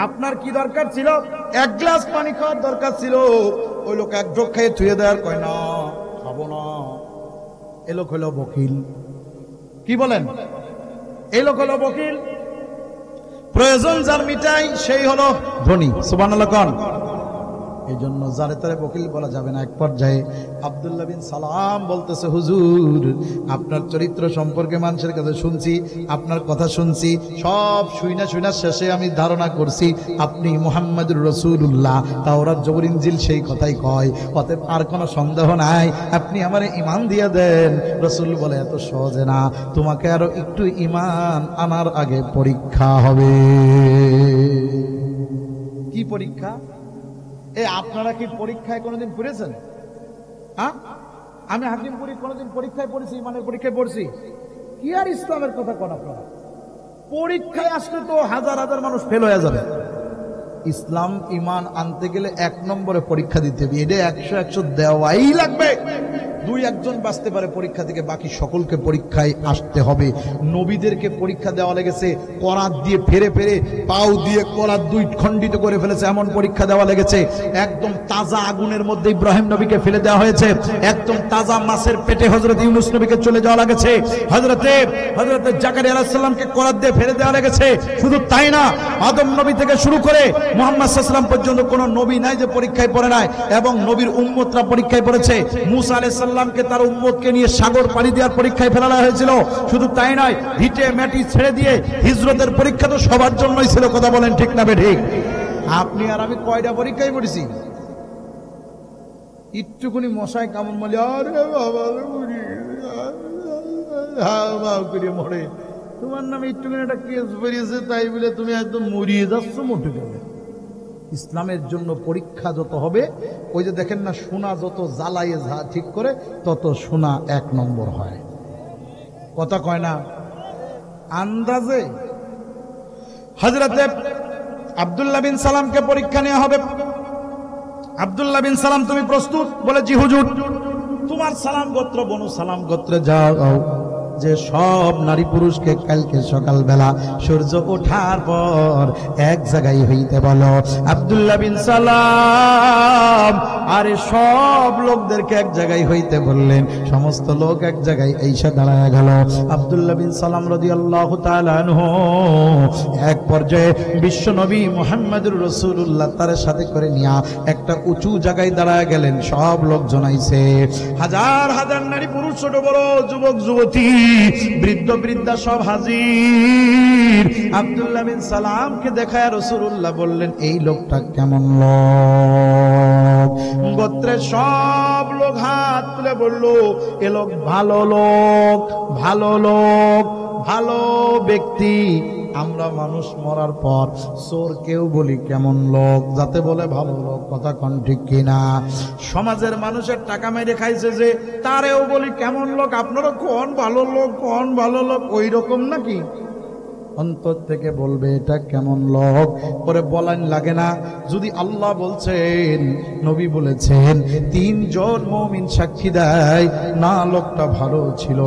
আপনার কি দরকার ছিল? 1 গ্লাস পানি খাওয়ার দরকার ছিল, ওই লোক 1 ঢোক খেয়ে ধুয়ে দেওয়ার কয় না, খাবো না। এ লোক হলো বকিল। কি বলেন? এই লোক হলো বকিল। প্রয়োজন যার মিটাই সেই হলো ধনী। সুবহানাল্লাহ কোন। এই জন্য যারে তারে বকিল বলা যাবে না। এক পর্যায়ে আব্দুল্লাহ বিন সালাম বলতেছে, হুজুর আপনার চরিত্র সম্পর্কে মানুষের কাছে শুনছি, আপনার কথা শুনছি, সব শুইনা শেষে আমি ধারণা করছি আপনি মুহাম্মদুর রাসূলুল্লাহ। তাওরাত জবুর ইনজিল সেই কথাই কয়, অতএব আর কোনো সন্দেহ নাই, আপনি আমারে ঈমান দিয়ে দেন। রাসূল বলে, এত সহজে না, তোমাকে আরো একটু ঈমান আনার আগে পরীক্ষা হবে। কি পরীক্ষা? আপনারা কি পরীক্ষায় কোনোদিন পড়েছেন? হ্যাঁ, আমি হাকিমপুরি কোনোদিন পরীক্ষায় পড়েছি, ইমানের পরীক্ষায় পড়ছি? কি আর ইসলামের কথা কোন আপনারা? পরীক্ষায় আসলে তো হাজার হাজার মানুষ ফেল হয়ে যাবে। ইসলাম ইমান আনতে গেলে 1 নম্বরে পরীক্ষা দিতে হবে, এটা 100 দেওয়াই লাগবে। 2-1 বাঁচতে পারে পরীক্ষা থেকে, বাকি সকলকে পরীক্ষায় আসতে হবে। নবীদেরকে পরীক্ষা দেওয়া লেগেছে, করাত দিয়ে ফেরে ফেরে পাও দিয়ে করাত 2 খণ্ডিত করে ফেলেছে, এমন পরীক্ষা দেওয়া লেগেছে। একদম তাজা আগুনের মধ্যে ইব্রাহিম নবীকে ফেলে দেওয়া হয়েছে, একদম তাজা মাছের পেটে হযরত ইউনূস নবীকে চলে যাওয়া লেগেছে, হযরতে জাকারিয়া আলাইহিস সালামকে করাত দিয়ে ফেলে দেওয়া লেগেছে। শুধু তাই না, আদম নবী থেকে শুরু করে মুহাম্মদ সাল্লাল্লাহু আলাইহি ওয়াসাল্লাম পর্যন্ত কোন নবী নাই যে পরীক্ষায় পড়ে নাই, এবং নবীর উম্মতরা পরীক্ষায় পড়েছে। মূসা আলাইহিস সালামকে তার উম্মতকে নিয়ে সাগর পাড়ি দেওয়ার পরীক্ষায় ফেলা হয়েছিল। শুধু তাই নয়, ভিটে মাটি ছেড়ে দিয়ে হিজরতের পরীক্ষা তো সবার জন্যই ছিল। কথা বলেন ঠিক না বেঠিক? আপনি আর আমি কয়টা পরীক্ষায় পড়েছি? একটুকুনি মশায় কামড় মারলে আরে বাবা করে মরে, তোমার নামে একটুকুনি একটা কেস বেরিয়েছে তাই বলে তুমি একদম মরিয়ে যাচ্ছ মোটে যাবে। ইসলামের জন্য পরীক্ষা যত হবে, ওই যে দেখেন না, সোনা যত জ্বালাইয়ে ঠিক করে তত সোনা 1 নম্বর হয়। কথা কয় না? আন্দাজে হযরতে আব্দুল্লাহ বিন সালামকে পরীক্ষা নেওয়া হবে। আব্দুল্লাহ বিন সালাম, তুমি প্রস্তুত? বলে জি হুজুর। তোমার সালাম গোত্র বনু সালাম গোত্রে যাও, যে সব নারী পুরুষকে কালকে সকালবেলা সূর্য ওঠার পর এক জায়গায় হইতে বলো। আব্দুল্লাহ বিন সালাম আরে সব লোকদেরকে এক জায়গায় হইতে বললেন, সমস্ত লোক এক জায়গায় এসে দাঁড়ায় গেল। আব্দুল্লাহ বিন সালাম রাদিয়াল্লাহু তাআলা আনহু এক পর্যায়ে বিশ্ব নবী মুহাম্মদুর রাসূলুল্লাহ তার সাথে করে নিয়া একটা উঁচু জায়গায় দাঁড়ায় গেলেন। সব লোক জনাইছে, হাজার হাজার নারী পুরুষ, ছোট বড়, যুবক যুবতী, বৃদ্ধ বৃদ্ধা সব হাজির। আব্দুল্লাহ বিন সালামকে দেখায় রাসূলুল্লাহ বললেন, এই লোকটা কেমন লোক? গোত্রের সব লোক হাত তুলে বলল, এ লোক ভালো লোক, ভালো লোক, ভালো ব্যক্তি। আমরা মানুষ মরার পর চোর কেউ বলি কেমন লোক, যাতে বলে ভালো লোক। কথা কোন ঠিক কিনা? সমাজের মানুষের টাকা মেরে খাইছে যে, তারেও বলি কেমন লোক। আপনারা কোন ভালো লোক, কোন ভালো লোক, ওই রকম নাকি? অন্তর থেকে বলবে এটা কেমন লোক, পরে বলান লাগে না। যদি আল্লাহ বলছেন, নবী বলেছেন, 3 জন মুমিন সাক্ষী দেয় না লোকটা ভালো ছিল,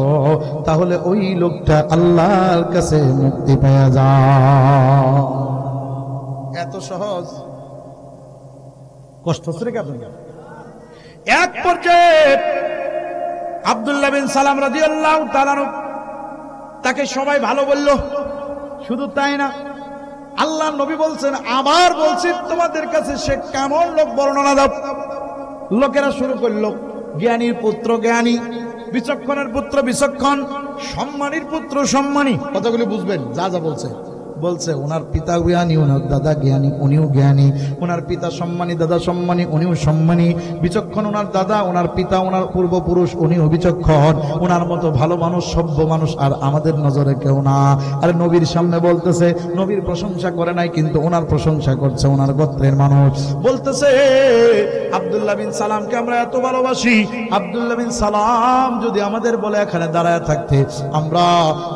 তাহলে ওই লোকটা আল্লাহর কাছে মুক্তি পাওয়া যায়। এত সহজ? কষ্ট হচ্ছে নাকি আপনার? এক পর্যায়ে আব্দুল্লাহ বিন সালাম রাদিয়াল্লাহু তাআলা তাকে সবাই ভালো বলল। শুধু তাই না, আল্লাহ নবী বলছেন, আবার বলছি তোমাদের কাছে সে কেমন লোক বর্ণনা দাও। লোকেরা শুরু করলো, জ্ঞানীর পুত্র জ্ঞানী, বিচক্ষণের পুত্র বিচক্ষণ, সম্মানীর পুত্র সম্মানী। কথাগুলি বুঝবেন, যা যা বলছে। ওনার পিতা জ্ঞানী, ওনার দাদা জ্ঞানী, উনিও জ্ঞানী। ওনার পিতা সম্মানী, দাদা সম্মানী, উনিও সম্মানী। বিচক্ষণ ওনার দাদা, ওনার পিতা, ওনার পূর্বপুরুষ, উনিও বিচক্ষণ। ওনার মতো ভালো মানুষ, সভ্য মানুষ আর আমাদের নজরে কেউ না। আর নবীর সামনে বলতেছে, নবীর প্রশংসা করে নাই, কিন্তু ওনার প্রশংসা করছে ওনার গোত্রের মানুষ। বলতেছে, আব্দুল্লাহ বিন সালামকে আমরা এত ভালোবাসি, আব্দুল্লাহ বিন সালাম যদি আমাদের বলে এখানে দাঁড়ায় থাকতে, আমরা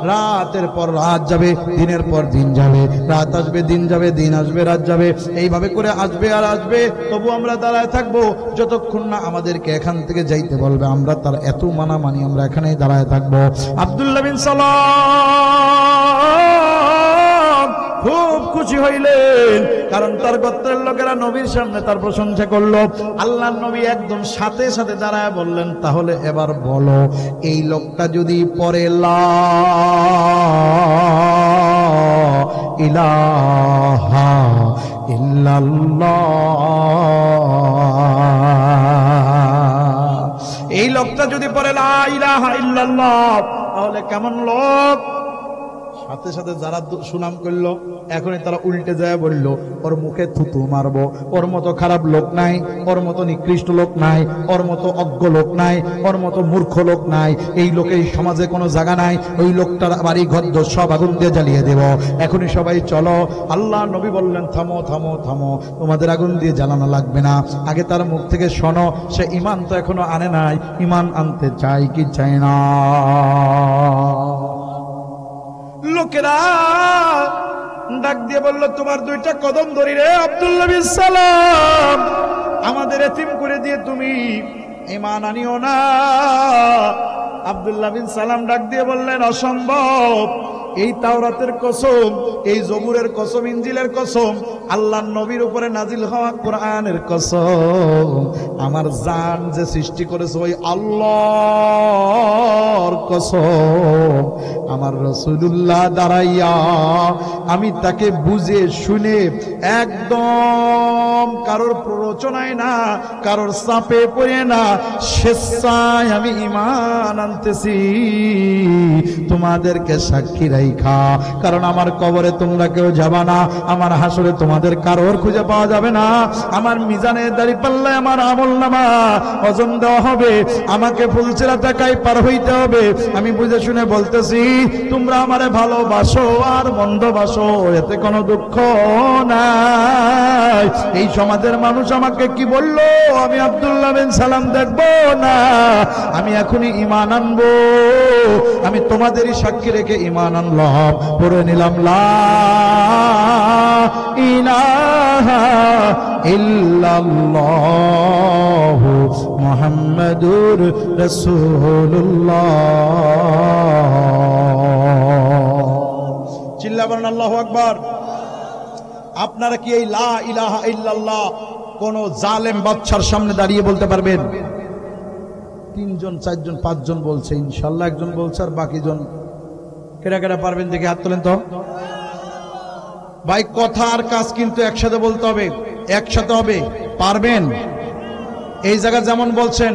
রাতের পর রাত যাবে, দিনের পর দিন যাবে, রাত আসবে দিন যাবে, দিন আসবে রাত যাবে, এইভাবে করে আসবে আর আসবে, তবু আমরা দাঁড়ায় থাকবো যতক্ষণ না আমাদেরকে এখান থেকে যাইতে বলবে। আমরা তার এত মানামানি, আমরা এখানেই দাঁড়ায় থাকবো। আব্দুল্লাহ বিন সালাম খুব খুশি হইলেন, কারণ তার গোত্রের লোকেরা নবীর সামনে তার প্রশংসা করলো। আল্লাহ নবী একদম সাথে সাথে দাঁড়ায় বললেন, তাহলে এবার বলো, এই লোকটা যদি পরে লা ইলাহা ইল্লাল্লাহ, এই লোকটা যদি পরে লা ইলাহা ইল্লাল্লাহ, তাহলে কেমন লোক? সাথে সাথে যারা সুনাম করলো, এখনই তারা উল্টে যায় বলল, ওর মুখে থুতু মারবো, ওর মতো খারাপ লোক নাই, ওর মতো নিকৃষ্ট লোক নাই, ওর মতো অজ্ঞ লোক নাই, ওর মতো মূর্খ লোক নাই, এই লোকে এই সমাজে কোনো জায়গা নাই, ওই লোকটার বাড়ি ঘর সব আগুন দিয়ে জ্বালিয়ে দেব। এখনই সবাই চলো। আল্লাহ নবী বললেন, থামো থামো থামো, তোমাদের আগুন দিয়ে জ্বালানো লাগবে না, আগে তার মুখ থেকে শোনো সে ঈমান তো এখনো আনে নাই, ঈমান আনতে চাই কি চাই না। লোকেরা ডাক দিয়ে বলল, তোমার দুইটা কদম ধরি রে আব্দুল্লাহ বিন সালাম, আমাদের এতিম করে দিয়ে তুমি ঈমান আনিও না। আব্দুল্লাহ বিন সালাম ডাক দিয়ে বললেন, অসম্ভব, এই তাওরাতের কসম, এই জবুরের কসম, ইনজিলের কসম, আল্লাহর নবীর উপরে নাজিল হওয়া কোরআনের কসম, আমার জান যে সৃষ্টি করেছে ওই আল্লাহর কসম, আমার রাসূলুল্লাহ দাঁড়াইয়া আমি তাকে বুঝে শুনে একদম কারোর প্ররোচনায় না, কারোর চাপে পড়ে না, স্বেচ্ছায় আমি ঈমান আনতেছি তোমাদেরকে সাক্ষী রাইখা। কারণ আমার কবরে তোমরা কেউ যাবা না, আমার হাসরে তোমাদের কারোর খুঁজে পাওয়া যাবে না, আমার মিজানে দাঁড়িপাল্লায় আমার আমলনামা ওজন দেওয়া হবে, আমাকে ফুলচেরা টাকায় পার হইতে হবে। আমি বুঝে শুনে বলতেছি, তোমরা আমারে ভালোবাসো আর মন্দ বাসো, এতে কোনো দুঃখ নাই। এই সমাজের মানুষ আমাকে কি বললো, আমি আব্দুল্লাহ বিন সালাম দেখবো না, আমি এখনই ঈমান আনবো। আমি তোমাদেরই সাক্ষী রেখে ঈমান আনলাম, পড়ে নিলাম লা ইলাহা ইল্লাল্লাহু মুহাম্মাদুর রাসূলুল্লাহ। চিল্লা বলেন আল্লাহু আকবার। আপনারা কি এই লা ইলাহা ইল্লাল্লাহ কোন জালেম বাদশার সামনে দাঁড়িয়ে বলতে পারবেন? 3 জন 4 জন 5 জন বলছে, ইনশাআল্লাহ একজন বলছে, আর বাকি জন কেডা কেডা পারবেন দেখে হাত তোলেন তো। ভাই কথা আর কাজ কিন্তু একসাথে বলতে হবে, একসাথে হবে, পারবেন? এই জায়গা যেমন বলছেন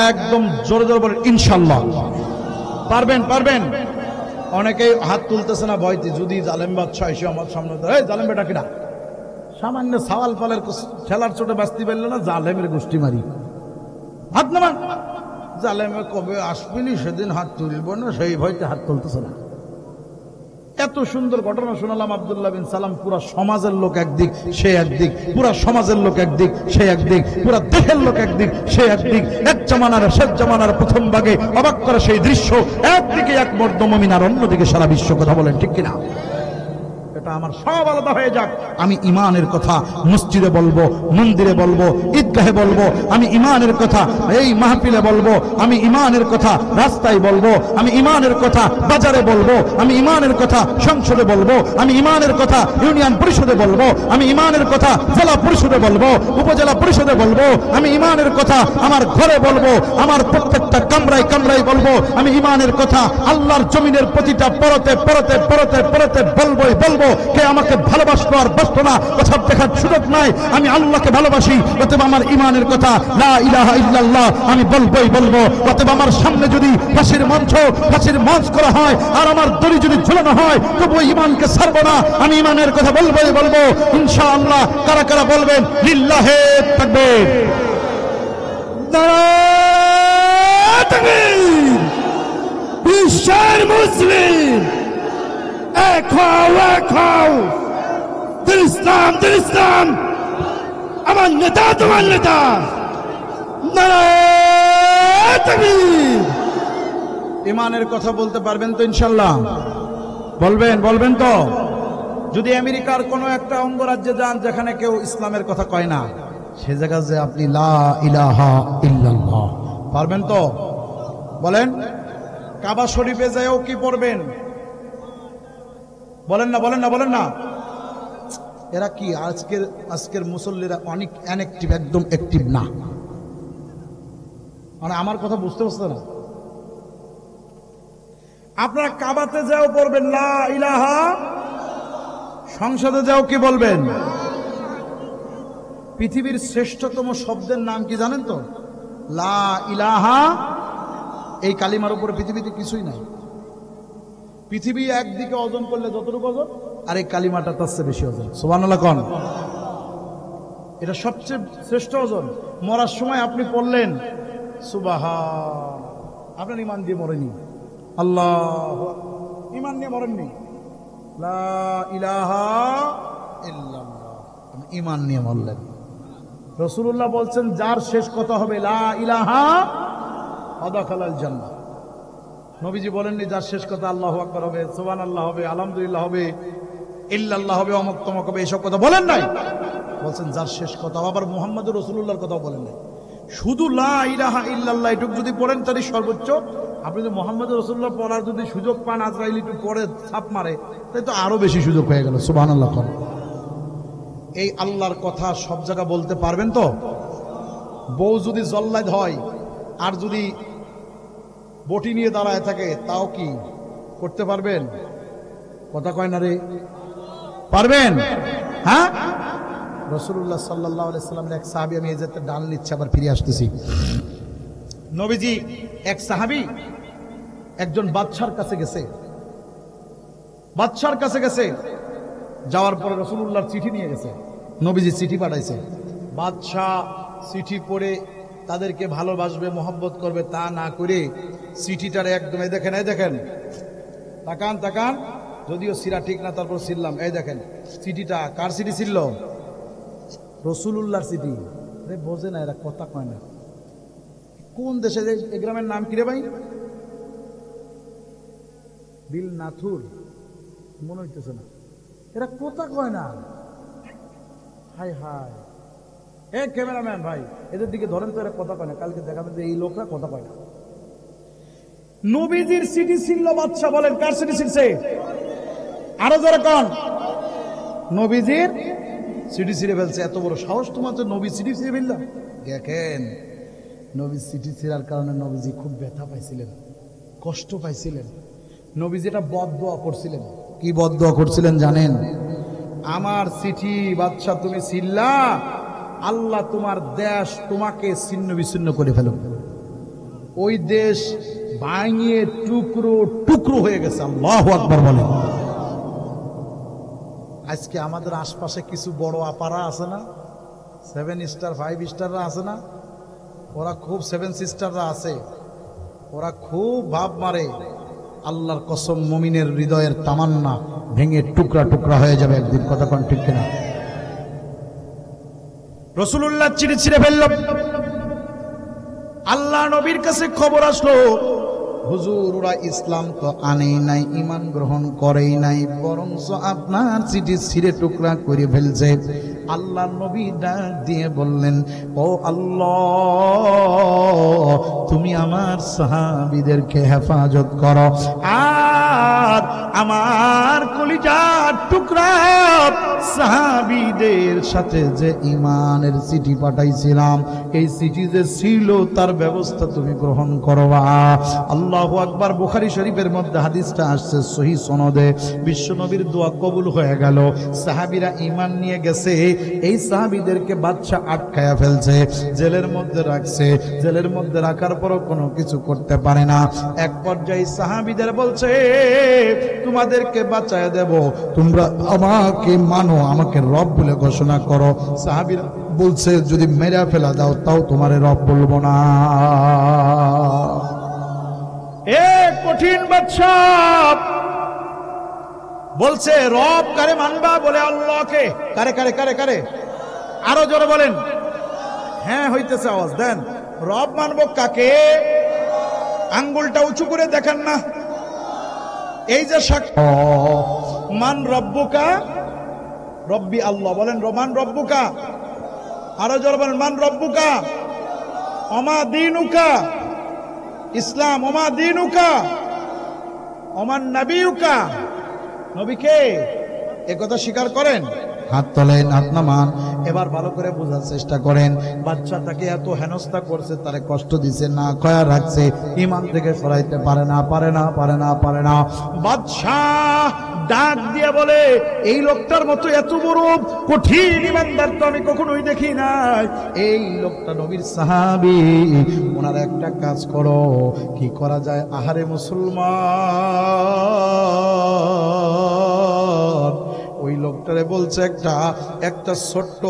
একদম জোরে জোরে বলেন ইনশাআল্লাহ। পারবেন? পারবেন? অনেকেই হাত তুলতেছে না ভয়তে, যদি জালেম বাদশা এসে আমার সামনে, এই জালেম বেটা কিনা, সামান্য সাওয়াল পালের ঠেলার চোটে বাঁচতে পারল না, জালেমের গোষ্ঠী মারি, হাত নামান। জালেমে কবে আসবেনি সেদিন হাত তুলব না, সেই ভয়তে হাত তুলতেছে না। এত সুন্দর ঘটনা শোনালাম আব্দুল্লাহ বিন সালাম, পুরা সমাজের লোক একদিক সে একদিক, পুরা সমাজের লোক একদিক সে একদিক, পুরা দেশের লোক একদিক সে একদিক, এক জামানার শেষ জামানার প্রথম ভাগে অবাক করা সেই দৃশ্য, একদিকে এক মর্দ মুমিন আর অন্যদিকে সারা বিশ্ব। কথা বলেন ঠিক কিনা? এটা আমার সব আলাদা হয়ে যাক, আমি ঈমানের কথা মসজিদে বলবো, মন্দিরে বলবো, ঈদগাহে বলবো, আমি ঈমানের কথা এই মাহফিলে বলবো, আমি ঈমানের কথা রাস্তায় বলবো, আমি ঈমানের কথা বাজারে বলবো, আমি ঈমানের কথা সংসদে বলবো, আমি ঈমানের কথা ইউনিয়ন পরিষদে বলবো, আমি ঈমানের কথা জেলা পরিষদে বলবো, উপজেলা পরিষদে বলবো, আমি ঈমানের কথা আমার ঘরে বলবো, আমার প্রত্যেকটা কামরায় কামরায় বলবো, আমি ঈমানের কথা আল্লাহর জমিনের প্রতিটা পরতে পরতে পরতে পরতে বলবোই বলবো। কে আমাকে ভালোবাসতো আর বাসতো না ওসব দেখার সুযোগ নাই, আমি আল্লাহকে ভালোবাসি, অতএব আমার ঈমানের কথা লা ইলাহা ইল্লাল্লাহ আমি বলবোই বলবো। অতএব আমার সামনে যদি ফাঁসির মঞ্চ করা হয় আর আমার দড়ি যদি ঝুলানো হয়, তবু ঈমানকে ছাড়বো না, আমি ঈমানের কথা বলবোই বলবো ইনশাআল্লাহ। কারা কারা বলবেন লিল্লাহে তাকবীর, নারায়ে তাকবীর। বিশ্বের মুসলিম এক হও, দিল ইসলাম, আমার নেতা তোমার নেতা, নারায়ে তাকবীর। ঈমানের কথা বলতে পারবেন তো ইনশাআল্লাহ? বলবেন তো? যদি আমেরিকার কোনো একটা অঙ্গরাজ্যে যান যেখানে কেউ ইসলামের কথা কয় না, সে জায়গায় যে আপনি লা ইলাহা ইল্লাল্লাহ পারবেন তো? বলেন। কাবা শরীফে যায়ও কি পড়বেন? বলেন না। এরা কি আজকের মুসল্লিরা অনেক অ্যানএক্টিভ, একদম অ্যাক্টিভ না, মানে আমার কথা বুঝতে পারছে না। আপনারা কাবাতে যাও পড়বেন লা ইলাহা, সংসদে যাও কি বলবেন? পৃথিবীর শ্রেষ্ঠতম শব্দের নাম কি জানেন তো? লা ইলাহা। এই কালিমার উপরে পৃথিবীতে কিছুই নাই। পৃথিবী একদিকে ওজন করলে যতটুকু ওজন, আর এই কালিমাটা তার চেয়ে বেশি ওজন। সুবহানাল্লাহ কোন? এটা সবচেয়ে শ্রেষ্ঠ ওজন। মরার সময় আপনি পড়লেন সুবহান, আপনার ইমান দিয়ে মরেনি। আল্লাহ, ইমান নিয়ে মরেননি। লা ইলাহা ইল্লাল্লাহ, ইমান নিয়ে মরলেন। রাসূলুল্লাহ বলছেন যার শেষ কথা হবে লা ইলাহা আদাখালাল জান্নাহ। নবীজি বলেননি যার শেষ কথা আল্লাহু আকবার হবে, সুবহানাল্লাহ হবে, আলহামদুলিল্লাহ হবে, ইল্লাল্লাহ হবে, অমুক তমক হবে, এইসব কথা বলেন নাই। বলছেন যার শেষ কথা। আবার মুহাম্মদুর রাসূলুল্লাহর কথাও বলেন নাই। শুধু লা ইলাহা ইল্লাল্লাহ এটুকু যদি পড়েন তাহলে সর্বোচ্চ। আপনি যদি মুহাম্মদুর রাসূলুল্লাহ পড়ার যদি সুযোগ পান, আজরাইল একটু পড়ে ছাপ মারে, তাই তো আরো বেশি সুযোগ হয়ে গেল। সুবহানাল্লাহ। এই আল্লাহর কথা সব জায়গা বলতে পারবেন তো? বউ যদি জল্লাদ হয় আর যদি বটি নিয়ে দাঁড়ায় থাকে তাও কি করতে পারবেন? কথা কয় না রে, পারবেন? হ্যাঁ। রাসূলুল্লাহ সাল্লাল্লাহু আলাইহি সাল্লামের এক সাহাবী, আমি এই যে ডাল নিচ্ছে আবার ফিরে আসতেছি। নবীজি এক সাহাবী একজন বাদশার কাছে গেছে। বাদশার কাছে গেছে, যাওয়ার পরে রাসূলুল্লাহর চিঠি নিয়ে গেছে। নবীজি চিঠি পাঠাইছে। বাদশাহ চিঠি পড়ে তাদেরকে ভালোবাসবে, মহব্বত করবে তা না করে চিঠিটারে একদম এই দেখেন, এই দেখেন, তাকান তাকান, যদিও সিরা ঠিক না তারপর ছিললাম। এই দেখেন চিঠিটা কার চিঠি ছিল? রাসূলুল্লাহর চিঠি। আরে বোঝে না, এরা কথা কয় না। কোন দেশে? এই গ্রামের নাম কি রে ভাই? বিল নাথুর মনে হইতেছে না। এরা কথা কয় না। হাই হাই, এ ক্যামেরাম্যান ভাই এদের দিকে ধরেন তো, এরা কথা কয় না। কালকে দেখাবেন যে এই লোকরা কথা কয় না। নবীজির চিঠি ছিল বাদশা। বলেন কার চিঠি ছিলছে? আরো জোরে কোন? নবীজির চিঠি ছিঁড়ে ফেলছে। এত বড় সাহস তোমার, তো নবী চিঠি ছিঁড়ে ফেললাম। দেখেন নবী চিঠি ছিঁড়ার কারণে নবীজি খুব ব্যথা পাইছিলেন, কষ্ট পাইছিলেন। নবীজি এটা বদদোয়া করছিলেন। কি বদদোয়া করছিলেন জানেন? আমার চিঠি বাদশা তুমি ছিল্লা, আল্লাহ তোমার দেশ তোমাকে ছিন্ন বিচ্ছিন্ন করে ফেলুন। ওই দেশ ভাঙিয়ে টুকরো টুকরো হয়ে গেছে। আল্লাহু আকবার বলেন। আজকে আমাদের আশপাশে কিছু বড় আপারা আছে না, 7 স্টার 5 স্টাররা আছে না, ওরা খুব 7 সিস্টাররা আছে, ওরা খুব ভাব মারে। আল্লাহর কসম, মুমিনের হৃদয়ের তামান্না ভেঙে টুকরা টুকরা হয়ে যাবে একদিন। কথা কোন ঠিক কিনা? রাসূলুল্লাহ চিঠি ছিঁড়ে ফেলল। আল্লাহ নবীর কাছে খবর আসলো, হুজুর ওরা ইসলাম তো আনেই নাই, ঈমান গ্রহণ করেই নাই, বরঞ্চ আপনার চিঠি ছিঁড়ে টুকরা করে ফেলছে। আল্লাহ নবী ডাক দিয়ে বললেন, ও আল্লাহ, তুমি আমার সাহাবীদেরকে হেফাজত করো, আর আমার কলিজার টুকরা সাহাবীদের সাথে যে ঈমানের চিঠি পাঠাইছিলাম, এই চিঠি যে ছিল তার ব্যবস্থা তুমি গ্রহণ করবা। আল্লাহু আকবার। বুখারী শরীফের মধ্যে হাদিসটা আসছে সহিহ সনদে। বিশ্ব নবীর দোয়া কবুল হয়ে গেল। সাহাবীরা ঈমান নিয়ে গেছে। এই সাহাবীদেরকে বাদশা আটকায়া ফেলছে, জেলের মধ্যে রাখছে। জেলের মধ্যে রাখার পরও কোনো কিছু করতে পারে না। এক পর্যায়ে সাহাবীদের বলছে, তোমাদেরকে বাঁচায় দেব, তোমরা আমাকে মানো, আমাকে রব বলে ঘোষণা করো। সাহাবীরা বলছে, যদি মেরে ফেলা দাও তাও তোমারে রব বলবো না। এ কঠিন বাদশা বলছে, রব কারে মানবা? বলে আল্লাহকে। কারে কারে কারে কারে? আরো জোরে বলেন। হ্যাঁ হইতেছে, আওয়াজ দেন। রব মানবো কাকে? আঙ্গুলটা উঁচু করে দেখেন না, এই যে সাক্ষ্য। মান রব্বুকা? রব্বি আল্লাহ। বলেন মান রব্বুকা। আরো জোরে বলেন, মান রব্বুকা। ওমা দীনুকা? ইসলাম। ওমা দীনুকা? ওমান নবিয়ুকা? নবীকে এ কথা স্বীকার করেন? হাত তোলেন, হাত নামান। এবার ভালো করে বোঝার চেষ্টা করেন। বাচ্চা তাকে এত হেনস্থা করছে, তারে কষ্ট দিছে, না কয়া রাখছে, ঈমান থেকে সরাইতে পারে না, পারে না, পারে না, পারে না। বাদশাহ ডাক দিয়ে বলে, এই লোকটার মতো এত বড় কঠিন ঈমানদার তো আমি কখনোই দেখি নাই। এই লোকটা নবীর সাহাবী, ওনার একটা কাজ করো। কি করা যায়? আহারে মুসলমান, ওই লোকটারে বলছে একটা ছোট্ট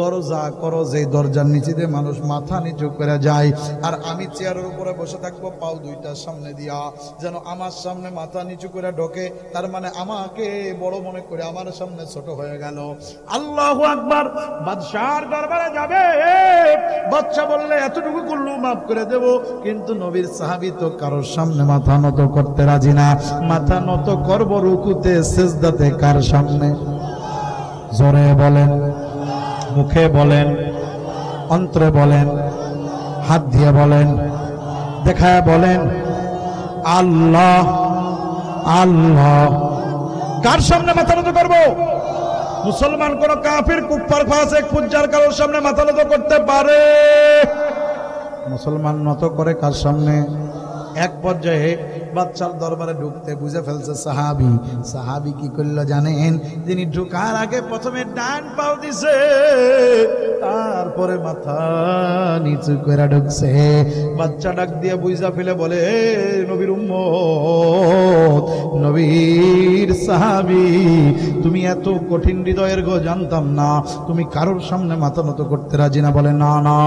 দরজা করো, যে দরজার নিচে দিয়ে মানুষ মাথা নিচু করে যায়, আর আমি চেয়ারের উপরে বসে থাকবো পাও দুইটার সামনে দিয়া, যেন আমার সামনে মাথা নিচু করে ঢোকে, তার মানে আমাকে বড় মনে করে আমার সামনে ছোট হয়ে গেল। আল্লাহু আকবার। বাদশার দরবারে যাবে, বাদশা বললে এতটুকু করলেও মাফ করে দেব, কিন্তু নবীর সাহাবী তো কারোর সামনে মাথা নত করতে রাজি না। মাথা নত করব রুকুতে সিজদাতে কার সামনে? জোরে বলেন, মুখে বলেন, অন্তরে বলেন, হাত দিয়ে বলেন, দেখায় বলেন, আল্লাহ আল্লাহ। কার সামনে মাথা নত করব? মুসলমান কোন কাফির, কুফার, ফাসিক, ফুজ্জার কারোর সামনে মাথা নত করতে পারে? মুসলমান নত করে কার সামনে? এক পর্যায়ে বাদশার দরবারে ঢুকতে বুঝে ফেলছে সাহাবী কি করলো জানেন? তিনি ঢুকার আগে প্রথমে ডান পাও দিছে, তারপরে মাথা নিচু করে ঢুকছে। বাচ্চা ডাক দিয়ে বুঝা ফেলে বলে, নবীর উম্মত, নবীর সাহাবী, তুমি এত কঠিন হৃদয়ের গো, জানতাম না তুমি কারোর সামনে মাথা নত করতে রাজি না। বলে না না।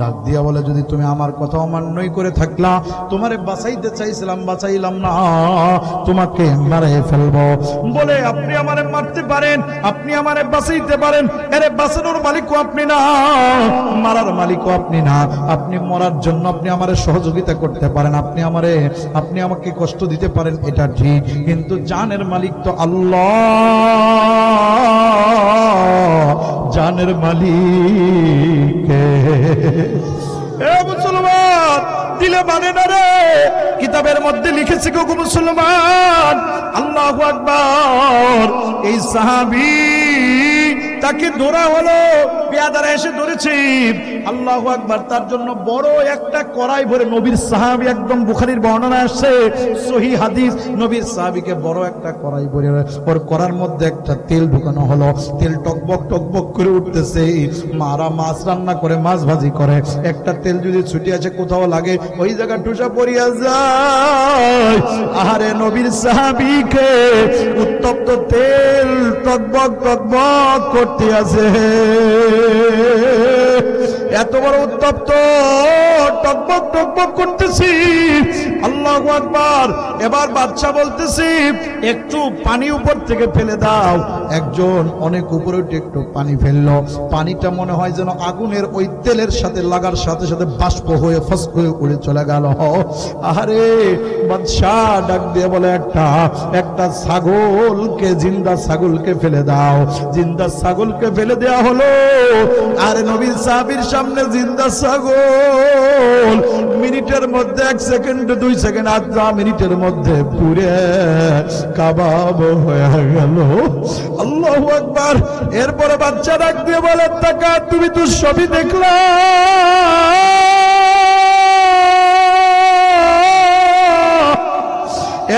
ডাক দিয়া বলে, যদি তুমি আমার কথা অমান্যই করে থাকলা, তোমারে বাঁচাইতে চাইছিলাম, বাঁচাইলাম না, তোমাকে মারে ফেলবো। বলে, আপনি আমারে মারতে পারেন, আপনি আমারে বাঁচাইতে পারেন, আরে বাঁচানোর মালিকও আপনি না, মারার মালিকও আপনি না। আপনি মরার জন্য আপনি আমারে সহযোগিতা করতে পারেন, আপনি আমাকে কষ্ট দিতে পারেন, এটা ঠিক, কিন্তু জানের মালিক তো আল্লাহ, জানের মালিক এ মুসলমান, দিলে মানে না রে। কিতাবের মধ্যে লিখেছে গো মুসলমান, আল্লাহু আকবার। এই সাহাবী তাকে ধরা হলো, পেয়াদারা এসে ধরেছে, আল্লাহু আকবার। তার জন্য বড় একটা কড়াই ভরে, নবীর সাহাবী, একদম বুখারীর বর্ণনা আসছে, সহিহ হাদিস, নবীর সাহাবীকে বড় একটা কড়াই ভরে ওর কড়ার মধ্যে একটা তেল ঢুকানো হলো। তেল টকবক টকবক করে উঠতেছে। মারা মাছ রান্না করে, মাছ ভাজি করে, একটা তেল যদি ছুটে আছে কোথাও লাগে, ওই জায়গা টুসা পড়িয়া যায়। আহারে নবীর সাহাবীকে উত্তপ্ত তেল টকবক টকবক করতে আছে, এত বড় উত্তপ্ত টকবক টকবক করতেছি। আল্লাহু আকবার। এবার বাদশা বলতেছি, একটু পানি উপর থেকে ফেলে দাও। একজন অনেক উপরে উঠে একটু পানি ফেললো, পানিটা মনে হয় যেন আগুনের ওই তেলের সাথে লাগার সাথে সাথে বাষ্প হয়ে ফস করে উড়ে চলে গেল। আরে বাদশা ডাক দিয়ে বলে, একটা ছাগলকে, জিন্দা ছাগলকে ফেলে দাও। জিন্দা ছাগলকে ফেলে দেয়া হলো। আরে নবীর সাহাবীর সামনে জিন্দা ছাগল মিনিটের মধ্যে, 1 সেকেন্ড 2 সেকেন্ড, আধা মিনিটের মধ্যে পুরে কাবাব হয়ে গেল। আল্লাহু আকবার। এরপরে বাচ্চা ডাক দিয়ে বলে, টাকা তুমি তো সবই দেখলা,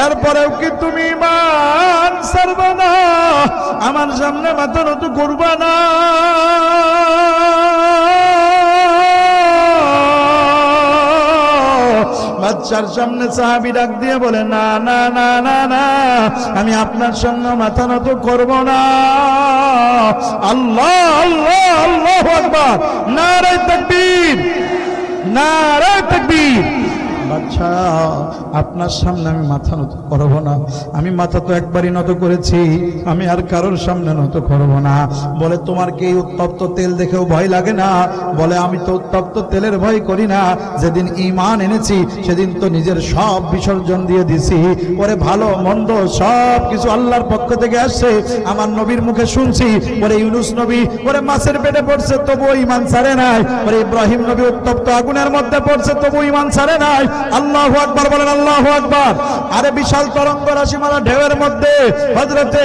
এরপরেও কি তুমি ঈমান ছাড়বা না? আমার সামনে মাথা নত করবা না? বাদশার সামনে সাহাবী ডাক দিয়ে বলে, না না না না না, আমি আপনার সামনে মাথা নত করব না। আল্লাহ আল্লাহ আল্লাহু আকবার, নারে তাকবীর, নারে তাকবীর। বাদশা, আপনার সামনে আমি মাথা নত করব না। আমি মাথা তো একবারই নত করেছি, আমি আর কারোর সামনে নত করব না। বলে, তোমার কি উত্তপ্ত তেল দেখেও ভয় লাগে না? বলে, আমি তো উত্তপ্ত তেলের ভয় করি না। যেদিন ঈমান এনেছি সেদিন তো নিজের সব বিসর্জন দিয়ে দিছি। ওরে ভালো মন্দ সব কিছু আল্লাহর পক্ষ থেকে আসছে, আমার নবীর মুখে শুনছি। ওরে ইউনুস নবী ওরে মাছের পেটে পড়ছে, তবুও ঈমান ছাড়ে নাই। ওরে ইব্রাহিম নবী উত্তপ্ত আগুনের মধ্যে পড়ছে, তবুও ঈমান ছাড়ে নাই। আল্লাহু আকবার বলেন, আল্লাহু আকবার। আরে বিশাল তরঙ্গ রাশি মারা ঢেউয়ের মধ্যে হযরতে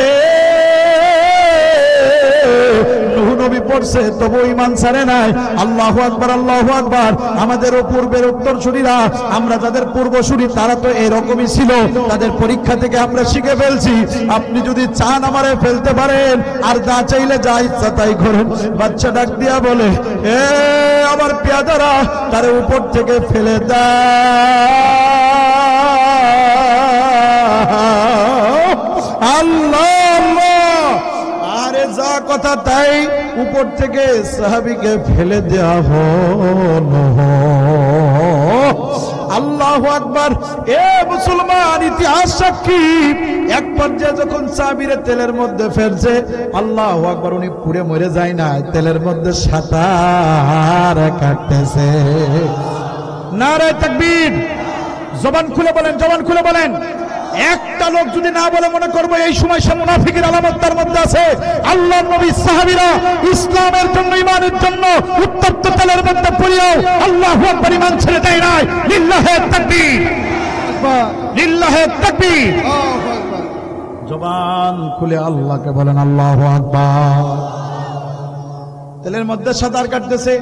নূহ নবী পড়ছে, তবু ঈমান ছাড়ে নাই। আল্লাহু আকবার, আল্লাহু আকবার। আমাদের পূর্বের উত্তরসূরিরা, আমরা যাদের পূর্বসূরি, তারা তো এরকমই ছিল। তাদের পরীক্ষা থেকে আমরা শিখে ফেলছি। আপনি যদি চান আমারে ফেলতে পারেন, আর যা চাইলে যা ইচ্ছা তাই করেন। বাচ্চা ডাক দিয়া বলে, এ আমার পেয়াদারা, তার উপর থেকে ফেলে দাও। আল্লাহ আল্লাহ কথা তাই উপর থেকে সাহাবীকে ফেলে দেওয়া হলো। আল্লাহু আকবার। এ মুসলমান, ইতিহাস সাক্ষী, এক পর্যায়ে যখন সাহাবীরে তেলের মধ্যে ফেলছে, আল্লাহু আকবার, উনি পুড়ে মরে যায় না, তেলের মধ্যে সাঁতার কাটতেছে। নারে তাকবীর। জবান খুলে বলেন, জবান খুলে বলেন। একটা লোক যদি না বলে মনে করবো এই সময় সে মুনাফিকের আলামত তার মধ্যে আছে। আল্লাহর নবী সাহাবীরা ইসলামের জন্য, ঈমানের জন্য উত্তপ্ত তেলের মধ্যে পড়িয়াও আল্লাহু আকবার ঈমান ছেড়ে দেয় নাই। লিল্লাহে তাকবীর, লিল্লাহে তাকবীর। জবান খুলে আল্লাহকে বলেন আল্লাহু আকবার। তেলের মধ্যে সাঁতার কাটতেছে,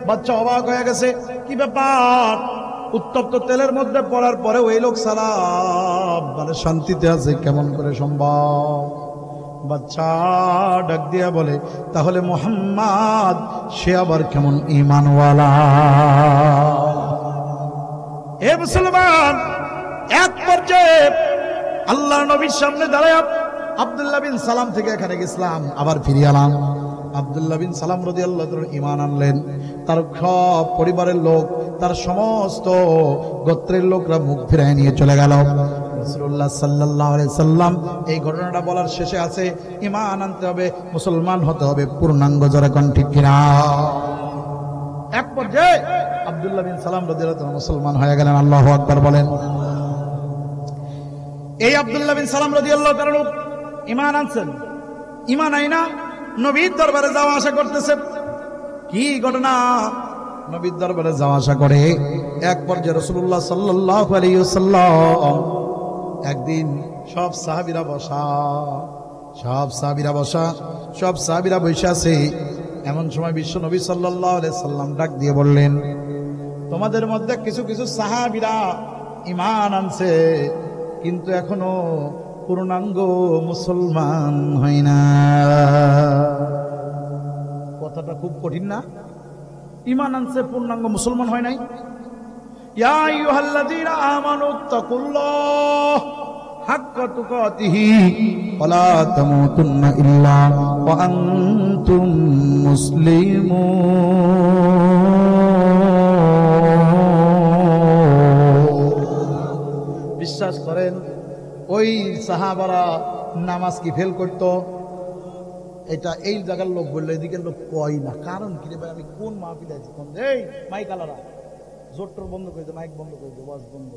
বাচ্চা অবাক হয়ে গেছে, কি ব্যাপার? উত্তপ্ত তেলের মধ্যে পড়ার পরে ওই লোক সালাম মানে শান্তিতে আছে, কেমন করে সম্ভব? বাচ্চা ডাক দিয়া বলে, তাহলে মুহাম্মদ সে আবার কেমন ঈমানওয়ালা? এ মুসলমান, এক পর্যায়ে আল্লাহর নবীর সামনে দাঁড়ায় আব্দুল্লাহ বিন সালাম থেকে এখানে গেছিলাম, আবার ফিরে এলাম। আব্দুল্লাহ বিন সালাম রাদিয়াল্লাহু তাআলা ঈমান আনলেন। তার সব পরিবারের লোক, তার সমস্ত গোত্রের লোকরা মুখ ফিরায় নিয়ে চলে গেল। রাসূলুল্লাহ সাল্লাল্লাহু আলাইহি সাল্লাম এই ঘটনাটা বলার শেষে আছে, ঈমান আনতে হবে, মুসলমান হতে হবে পূর্ণাঙ্গ। জোরে কোন ঠিক কিনা? এক পর্যায়ে আব্দুল্লাহ বিন সালাম রাদিয়াল্লাহু তাআলা মুসলমান হয়ে গেলেন। আল্লাহু আকবার বলেন। এই আব্দুল্লাহ বিন সালাম রাদিয়াল্লাহু তাআলা ঈমান আনছেন, ঈমান আইনা নবীর দরবারে যাওয়া আসা করতেছে। কি ঘটনা? নবীর দরবারে যাওয়া আসা করে এক পর্যায়ে রাসূলুল্লাহ সাল্লাল্লাহু আলাইহি ওয়াসাল্লাম একদিন সব সাহাবীরা বসা, সব সাহাবীরা বসে আছে। এমন সময় বিশ্ব নবী সাল্লাল্লাহু আলাইহি সাল্লাম ডাক দিয়ে বললেন, তোমাদের মধ্যে কিছু কিছু সাহাবীরা ঈমান আনছে, কিন্তু এখনো পূর্ণাঙ্গ মুসলমান হয় না। কথাটা খুব কঠিন না? ঈমান আনছে, পূর্ণাঙ্গ মুসলমান হয় নাই। ইয়া আইয়ুহাল্লাযীনা আমানু তাকুল্লাহ হাক্কা তুকাতিহি ওয়া লা তামুতুন্না ইল্লা ওয়া আনতুম মুসলিমুন। বিশ্বাস করেন, ওই সাহাবারা নামাজ কি ফেল করতো? এটা এই জায়গার লোক বললো, এদিকের লোক কয় না। কারণ কি রে ভাই, আমি কোন মাহফিলে আছি? এই মাইক আলারা, জোটর বন্ধ করে দে, মাইক বন্ধ করে দে, ওয়াজ বন্ধ,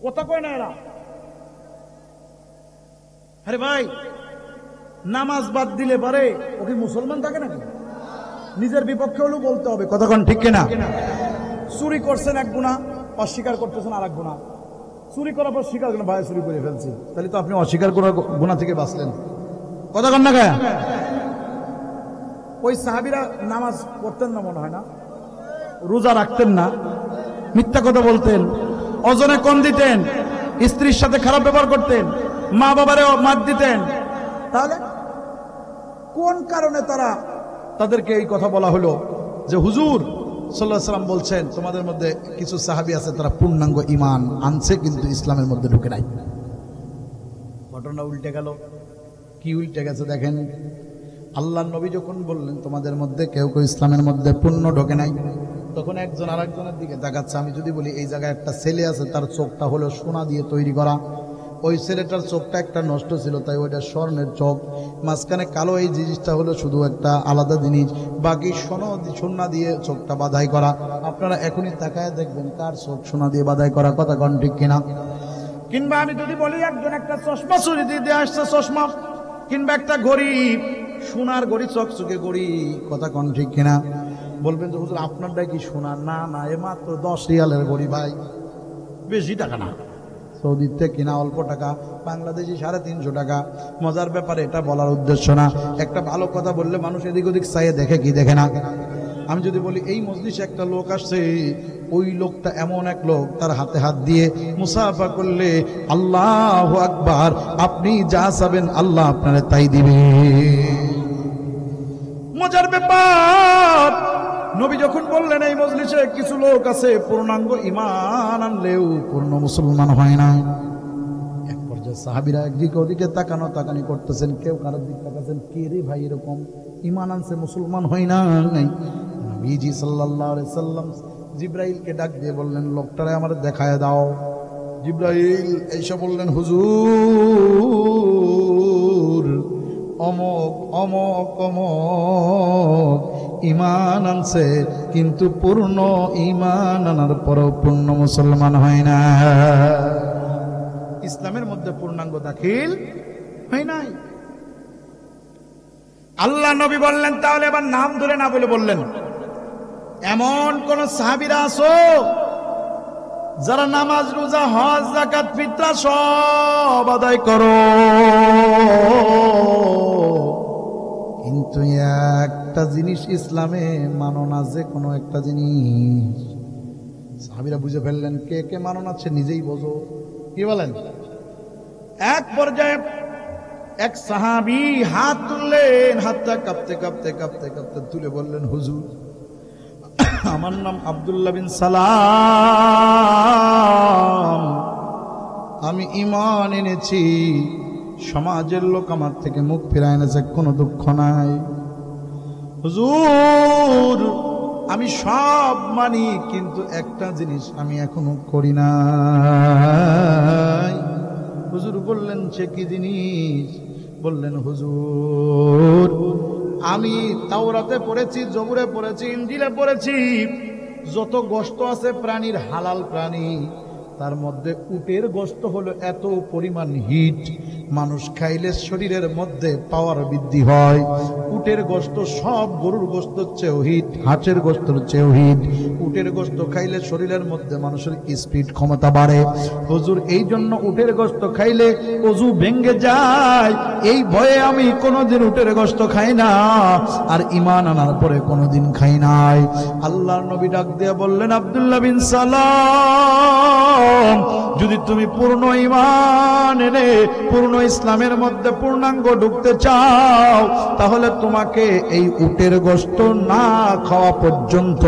কথা কয় না এরা। আরে ভাই, নামাজ বাদ দিলে পারে ও কি মুসলমান থাকে নাকি? নিজের বিপক্ষে হলেও বলতে হবে, কথা কোন ঠিক কিনা? চুরি করছেন এক গুনাহ, অস্বীকার করতেছেন আর এক গুনাহ। চুরি করার পর স্বীকার করেন, ভাই চুরি করে ফেলছি, তাহলে তো আপনি অস্বীকার করার গুনাহ থেকে বাঁচলেন, কথা কন না গায়ে? ওই সাহাবীরা নামাজ পড়তেন না মনে হয় না, রোজা রাখতেন না, মিথ্যা কথা বলতেন, ওজনে কম দিতেন, স্ত্রীর সাথে খারাপ ব্যবহার করতেন, মা বাবারেও মার দিতেন। তাহলে কোন কারণে তাদেরকে এই কথা বলা হলো যে হুজুর সাল্লাল্লাহু আলাইহি সাল্লাম বলছেন তোমাদের মধ্যে কিছু সাহাবী আছে তারা পূর্ণাঙ্গ ঈমান আনছে কিন্তু ইসলামের মধ্যে ঢুকে নাই? ঘটনা উল্টে গেল। কি উল্টে গেছে দেখেন। আল্লাহর নবী যখন বললেন তোমাদের মধ্যে কেউ কেউ ইসলামের মধ্যে পূর্ণ ঢোকে নাই, তখন একজন আরেকজনের দিকে তাকাচ্ছে। আমি যদি বলি এই জায়গায় একটা ছেলে আছে, তার চোখটা হলো সোনা দিয়ে তৈরি করা, ওই ছেলেটার চোখটা একটা নষ্ট ছিল, তাই ওইটা স্বর্ণের চোখ, মাঝখানে কালো, এই জিনিসটা হলো শুধু একটা আলাদা জিনিস, বাকি সোনা দিয়ে চোখটা বাঁধাই করা। আপনারা এখনই তাকায় দেখবেন কার চোখ সোনা দিয়ে বাঁধাই করা, কথা কন ঠিক কিনা? কিংবা আমি যদি বলি একজন একটা চশমা চুরি দিয়ে আসছে, চশমা, কিংবা একটা ঘড়ি, সোনার ঘড়ি, চকচকে ঘড়ি, কথা কন ঠিক কিনা? বলবেন যে হুজুর আপনারটা কি সোনার? না না, এ মাত্র 10 রিয়ালের ঘড়ি ভাই, বেশি টাকা না, সৌদিতে কিনা অল্প টাকা, বাংলাদেশি 350 টাকা। মজার ব্যাপারে এটা বলার উদ্দেশ্য না, একটা ভালো কথা বললে মানুষ এদিক ওদিক চাইয়ে দেখে কি দেখে না। আমি যদি বলি এই মজলিসে একটা লোক আসছে, ওই লোকটা এমন এক লোক, তার হাতে হাত দিয়ে মুসাফা করলে আল্লাহু আকবার, আপনি যা চাবেন আল্লাহ আপনারে তাই দিবে। মজার ব্যাপার, নবী যখন বললেন এই মজলিসে কিছু লোক আছে পূর্ণাঙ্গ ঈমান আনলেও পূর্ণ মুসলমান হয় না, এক যে সাহাবীরা একদিকে ওদিকে তাকানি করতেছেন, কেউ কারোর দিকে তাকাচ্ছেন, কে রে ভাই এরকম ঈমান আনছে মুসলমান হয় নাই। নবীজি সাল্লাল্লাহু আলাইহি সাল্লাম জিবরাইলকে ডাক দিয়ে বললেন, লোকটারে আমার দেখায় দাও। জিবরাইল এসে বললেন, হুজুর অমক অমক অমক ঈমান আনছে, কিন্তু পূর্ণ ঈমান আনার পরও পূর্ণ মুসলমান হয় না। ইসলামের মধ্যে পূর্ণাঙ্গ দাখিল হয় নাই। আল্লাহ নবী বললেন, তাহলে এবার নাম ধরে না বলে বললেন, এমন কোন সাহাবীরা আছো যারা নামাজ রোজা হজ যাকাত ফিতরা সব আদায় করো, কিন্তু একটা জিনিস ইসলামে মানো না, যে কোনো একটা জিনিস। সাহাবীরা বুঝে ফেললেন কে কে মানো না, সে নিজেই বোঝো। কি বলেন? এক পর্যায়ে এক সাহাবী হাত তুললেন, হাতটা কাঁপতে কাঁপতে কাঁপতে কাঁপতে তুলে বললেন, হুজুর আমার নাম আব্দুল্লাহ বিন সালাম, আমি ঈমান এনেছি, সমাজের লোক আমার থেকে মুখ ফিরায় এনেছে, কোনো দুঃখ নাই। হুজুর আমি সব মানি, কিন্তু একটা জিনিস আমি এখনো করি না। হুজুর বললেন, সে কি জিনিস? বললেন, হুজুর আমি তাওরাতে পড়েছি, জবুরে পড়েছি, ইনজিলে পড়েছি, যত গোশত আছে প্রাণীর হালাল প্রাণী, তার মধ্যে উটের গোশত হলো এত পরিমাণ হিট, মানুষ খাইলে শরীরের মধ্যে পাওয়ার বৃদ্ধি হয়। উটের গোশত সব গরুর গোশত চেয়েও হিট, হাঁসের গোশত চেয়েও হিট। উটের গোশত খাইলে শরীরের মধ্যে মানুষের স্পিড ক্ষমতা বাড়ে। হুজুর এই জন্য উটের গোশত খাইলে ওযু ভেঙে যায়, এই ভয়ে আমি কোনোদিন উটের গোশত খাই না, আর ঈমান আনার পরে কোনোদিন খাই নাই। আল্লাহর নবী ডাক দিয়ে বললেন, আব্দুল্লাহ বিন সালাম, যদি তুমি পূর্ণ ঈমান এনে পূর্ণ ইসলামের মধ্যে পূর্ণাঙ্গ ঢুকতে চাও, তাহলে তোমাকে এই উটের গোশত না খাওয়া পর্যন্ত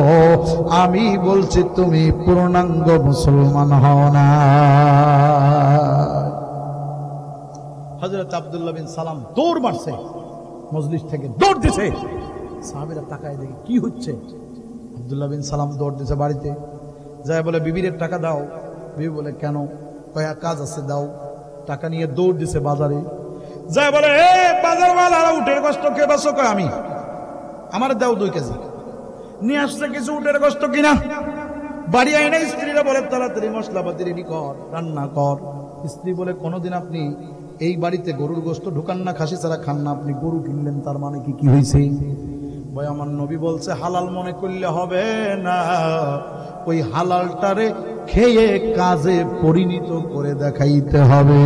আমি বলছি তুমি পূর্ণাঙ্গ মুসলমান হও না। হযরত আব্দুল্লাহ বিন সালাম দৌড় মারছে, মজলিস থেকে দৌড় দিছে। সাহাবীরা তাকায় দেখে কি হচ্ছে। আব্দুল্লাহ বিন সালাম দৌড় দিছে বাড়িতে, যায় বলে, বিবির টাকা দাও। বিবি বলে, কেন? কয়া কাজ আছে, দাও। টাকা নিয়ে দৌড় দিছে বাজারে, যায় বলে, এ বাজার ওয়ালা, উটের গোশত কে বেচো? কয় আমি। আমার দাও 2 কেজি। নিয়ে আসছে কিছু উটের গোশত কিনা, বাড়ি আইনা স্ত্রীরা বলে, তাড়াতাড়ি মশলাপাতি রেডি কর, রান্না কর। স্ত্রী বলে, কোনোদিন আপনি এই বাড়িতে গরুর গোশত ঢুকান না, খাসি ছাড়া খান না, আপনি গরু কিনলেন, তার মানে কি হয়েছে? ভাই আমার নবী বলছে, হালাল মনে করলে হবে না, ওই হালালটারে খেয়ে কাজে পরিণত করে দেখাইতে হবে।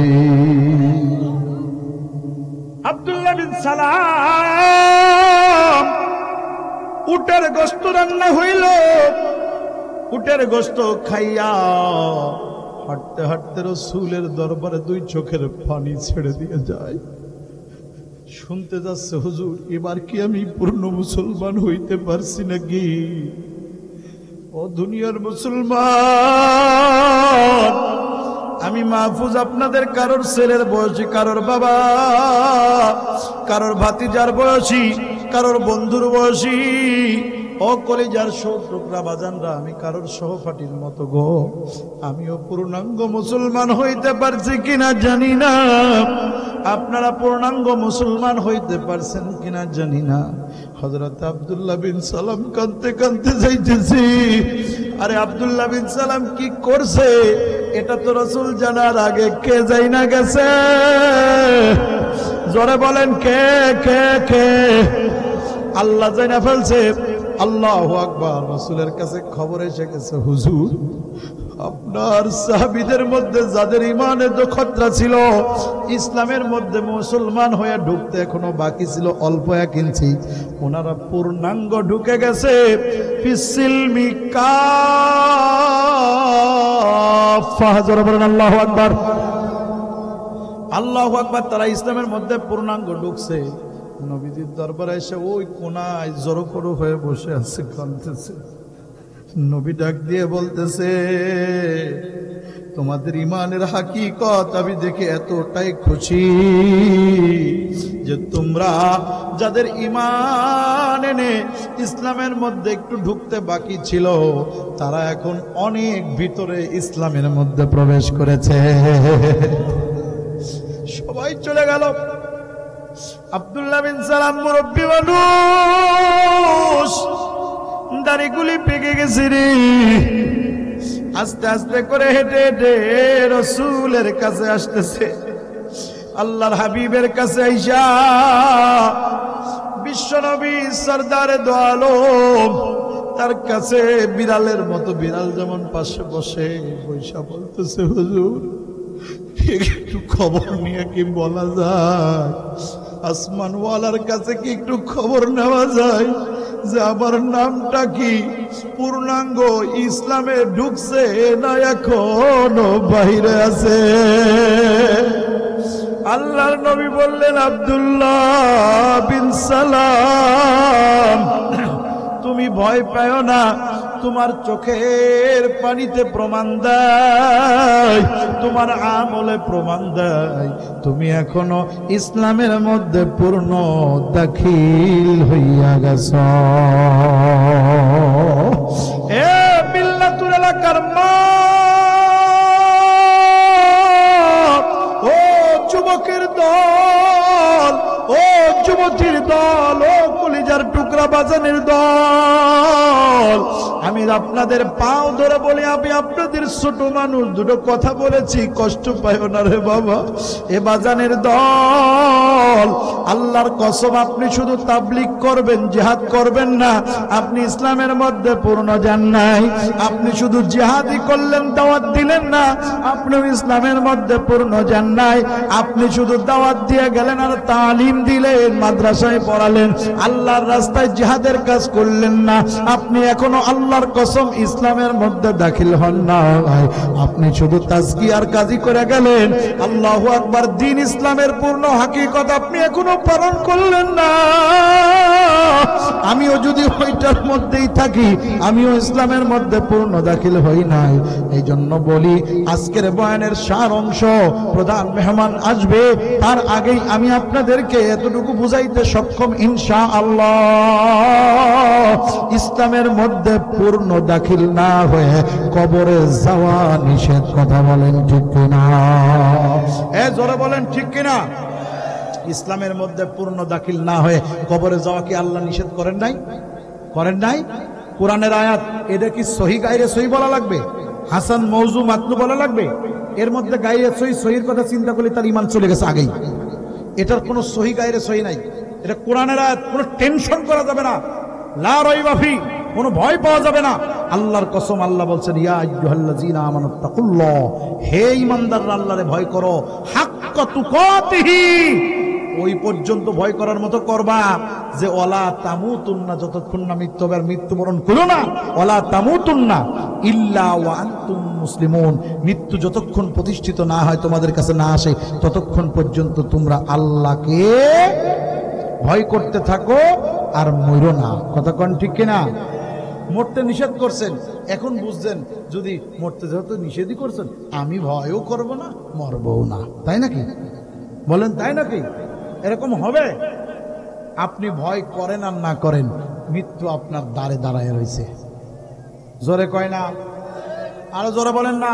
আব্দুল্লাহ বিন সালাম উটের গোশত রান্না হইল, উটের গোশত খাইয়া হাঁটতে হাঁটতে রাসূলের দরবারে 2 চোখের পানি ছেড়ে দিয়ে যায়। শুনতে যাচ্ছে, হুজুর এবার কি আমি পূর্ণ মুসলমান হইতে পারছি নাকি? ও দুনিয়ার মুসলমান, আমি মাহফুজ আপনাদের কারোর ছেলের বয়সী, কারোর বাবা, কারোর ভাতিজার বয়সী, কারোর বন্ধুর বয়সী। ও কলিজার টুকরা বাজানরা, আমি কারোর সহপাঠীর মতো গো। আমিও পূর্ণাঙ্গ মুসলমান হইতে পারছি কিনা জানি না, আপনারা পূর্ণাঙ্গ মুসলমান হইতে পারছেন কিনা জানি না। হযরত আব্দুল্লাহ বিন সালাম কাঁদতে কাঁদতে যাইতেছি। আরে আব্দুল্লাহ বিন সালাম কি করছে এটা তো রাসূল জানার আগে কে যাই না গেছে? জোরে বলেন, কে কে কে? আল্লাহ জানা ফেলছে। আল্লাহু আকবার। রাসূলের কাছে খবর এসে গেছে, হুজুর আপনার সাহাবীদের মধ্যে যাদের ঈমানে খতরা ছিল, ইসলামের মধ্যে মুসলমান হয়ে ঢুকতে এখনো বাকি ছিল অল্প 1 ইঞ্চি, ওনারা পূর্ণাঙ্গ ঢুকে গেছে। ফিসিলমি কাফা। জোরে বলেন আল্লাহু আকবার। আল্লাহু আকবার। তারা ইসলামের মধ্যে পূর্ণাঙ্গ ঢুকছে। নবীজির দরবারে এসে ওই কোনায় জড়ো হয়ে বসে আছে, কাঁদতেছে। নবী ডাক দিয়ে বলতেছে, তোমাদের ইমানের হাকিকত আমি দেখে এতটাই খুশি যে তোমরা যাদের ইমান এনে ইসলামের মধ্যে একটু ঢুকতে বাকি ছিল, তারা এখন অনেক ভিতরে ইসলামের মধ্যে প্রবেশ করেছে। সবাই চলে গেল। আব্দুল্লাহ বিন সালাম মুরব্বী মানুষ, দাড়িগুলি পেকে গেছে রে। আস্তে আস্তে করে হেঁটে হেঁটে রাসূলের কাছে আসতেছে। আল্লাহর হাবিবের কাছে আইসা বিশ্বনবী সরদারে দো আলম তার কাছে বিড়ালের মতো, বিড়াল যেমন পাশে বসে বৈশা বলতেছে, হুজুর একটু খবর নিয়ে কি বলা যায়? আসমানওয়ালার কাছে কি একটু খবর নেওয়া যায় যে আমার নামটা কি পূর্ণাঙ্গ ইসলামে ঢুকছে না এখনো বাইরে আছে? আল্লাহর নবী বললেন, আব্দুল্লাহ বিন সালাম, তুমি ভয় পাও না, তোমার চোখের পানিতে প্রমাণ দেয়, তোমার আমলে প্রমাণ দেয় তুমি এখনো ইসলামের মধ্যে পূর্ণ দাখিল হইয়া গেছ। এ বিল্লাতুল এলাকার মা, ও যুবকের দল, ও যুবতীর দল, ও কলিজার টুকরা বাজানের দল, আমি আপনাদের পাও ধরে বলি, আমি আপনাদের ছোট মানুষ, দুটো কথা বলেছি, কষ্ট পাইও না রে বাবা। এ বাজানের দল, আল্লাহর কসম, আপনি শুধু তাবলীগ করবেন, জিহাদ করবেন না, আপনি ইসলামের মধ্যে পূর্ণ যান নাই। আপনি শুধু জিহাদই করলেন, দাওয়াত দিলেন না, আপনি ইসলামের মধ্যে পূর্ণ যান নাই। আপনি শুধু দাওয়াত দিয়ে গেলেন আর তালিম দিলেন, মাদ্রাসায় পড়ালেন, আল্লাহর রাস্তায় জিহাদের কাজ করলেন না, আপনি এখনো আল্লাহর কসম ইসলামের মধ্যে দাখিল হন না। আপনি শুধু তাজকিয়ার কাজই করে গেলেন, আল্লাহু আকবার, দ্বীন ইসলামের পূর্ণ হাকিকত আপনি এখনো পালন করলেন না। আমিও যদি ওইটার মধ্যেই থাকি, আমিও ইসলামের মধ্যে পূর্ণ দাখিল হই নাই। এই জন্য বলি, আজকের বয়ানের সার অংশ, প্রধান মেহমান আসবে, তার আগেই আমি আপনাদেরকে এতটুকু বুঝাইতে সক্ষম ইনশাআল্লাহ, ইসলামের মধ্যে পূর্ণ দাখিল না হয়ে কবরে যাওয়া নিষেধ। কথা বলেন ঠিক কিনা? জোরে বলেন ঠিক কিনা? ইসলামের মধ্যে পূর্ণ দাখিল না হয়ে কবরে যাওয়া কি আল্লাহ নিষেধ করেন নাই? করেন নাই? কোরআনের আয়াত, এটা কি সহি গায়রে সহি বলা লাগবে? হাসান মৌজু মাতলু বলা লাগবে? এর মধ্যে গায়রে সহি, সহির কথা চিন্তা করলে তার ঈমান চলে গেছে আগেই। এটার কোনো সহি গায়রে সহি নাই, এটা কোরআনের আয়াত, কোনো টেনশন করা যাবে না, লা রাইবা ফি, কোনো ভয় পাওয়া যাবে না। আল্লাহর কসম, আল্লাহ বলছেন, ইয়া আইয়ুহাল্লাযীনা আমানুত্তাকুল্লাহ, হে ঈমানদাররা আল্লাহরে ভয় করো, হাক্কা তুকাতিহি, ওই পর্যন্ত ভয় করার মতো করবা যে ওয়ালা তামুতুন্না, যতক্ষণ না মৃত্যুবরণ করো না, ওয়ালা তামুতুন্না ইল্লা ওয়া আনতুম মুসলিমুন, মৃত্যু যতক্ষণ প্রতিষ্ঠিত না হয়, তোমাদের কাছে না আসে, ততক্ষণ পর্যন্ত তোমরা আল্লাহকে ভয় করতে থাকো আর মরো না। কথা কোন ঠিক কিনা? মরতে নিষেধ করছেন, এখন বুঝছেন যদি মরতে যেহেতু নিষেধই করছেন, আমি ভয়ও করব না, মরবও না, তাই নাকি? বলেন তাই নাকি? এরকম হবে? আপনি ভয় করেন আর না করেন, মৃত্যু আপনার দ্বারে দাঁড়ায় রয়েছে। জোরে কয় না? আরো জোরে বলেন না।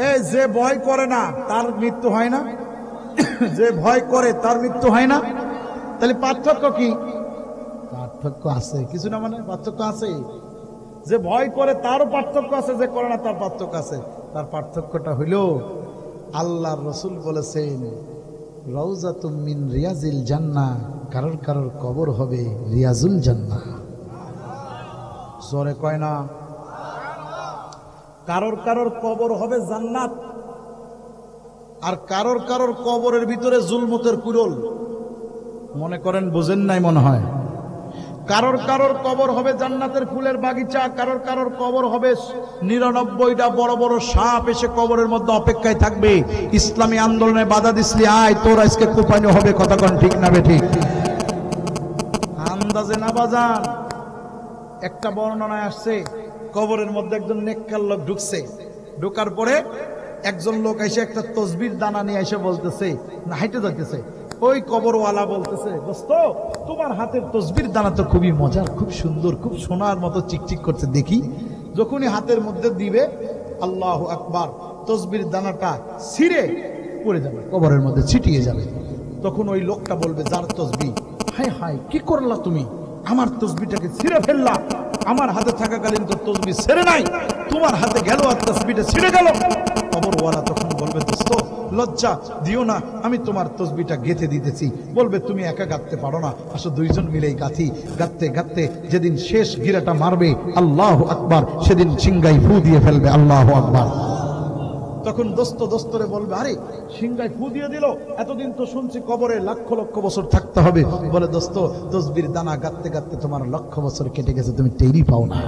এই যে ভয় করে না তার মৃত্যু হয় না, যে ভয় করে তার মৃত্যু হয় না। তাহলে পার্থক্য কি? পার্থক্য আছে কিছু না, মানে পার্থক্য আছে। যে ভয় করে তারও পার্থক্য আছে, যে করে না তার পার্থক্য আছে। তার পার্থক্যটা হইল, আল্লাহর রাসূল বলেছেন, রাউযাতুম মিন রিয়াজিল জান্নাহ, কারোর কারোর কবর হবে রিয়াজুল জান্নাহ। জোরে কয় না? কারোর কারোর কবর হবে জান্নাত, আর কারোর কারোর কবরের ভিতরে জুলমতের কুড়োল। মনে করেন বুঝেন নাই মনে হয়। কারোর কারোর কবর হবে জান্নাতের ফুলের বাগিচা, কারোর কারোর কবর হবে ৯৯টা বড় বড় সাপ এসে কবরের মধ্যে অপেক্ষায় থাকবে। ইসলামী আন্দোলনে বাধা দিসলি, আয় তোর আজকে কোপানো হবে। কথা কোন ঠিক না বেঠিক? আন্দাজে না বাজান। একটা বর্ণনায় আসছে, কবরের মধ্যে একজন নেককার লোক ঢুকছে, ঢোকার পরে একজন লোক এসে একটা তসবির দানা নিয়ে এসে বলতেছে, না হাইটে যাইতেছে, ওই কবরওয়ালা বলতেছে, দোস্ত তোমার হাতের তসবির দানা তো খুবই মজার, খুব সুন্দর, খুব সোনার মতো চিকচিক করছে, দেখি। যখনই হাতের মধ্যে দিবে, আল্লাহু আকবার, তসবির দানাটা ছিঁড়ে পড়ে যাবে, কবরের মধ্যে ছিটিয়ে যাবে। তখন ওই লোকটা বলবে, যার তসবি, হায় হায় কি করলা তুমি, আমার তসবিটাকে ছিঁড়ে ফেললা, আমার হাতে থাকাকালীন তো তসবি ছেড়ে নাই, তোমার হাতে গেল আর তসবিটা ছিঁড়ে গেল। কবরওয়ালা তখন বলবে, দোস্ত লজ্জা দিও না, আমি তোমার তসবিটা গেঁথে দিতেছি। বলবে, তুমি একা গাঁথতে পারো না, আসো দুইজন মিলেই গাঁথি। গাঁথতে গাঁথতে যেদিন শেষ গিরাটা মারবে, আল্লাহু আকবার, সেদিন সিংগাই ফু দিয়ে ফেলবে, আল্লাহু আকবার। তখন দোস্ত দোস্তরে বলবে, আরে সিংগায় ফু দিয়ে দিল, এতদিন তো শুনছি কবরে লক্ষ লক্ষ বছর থাকতে হবে। বলে, দোস্ত তসবির দানা গাঁথতে গাঁথতে তোমার লক্ষ বছর কেটে গেছে, তুমি টেরই পাও না,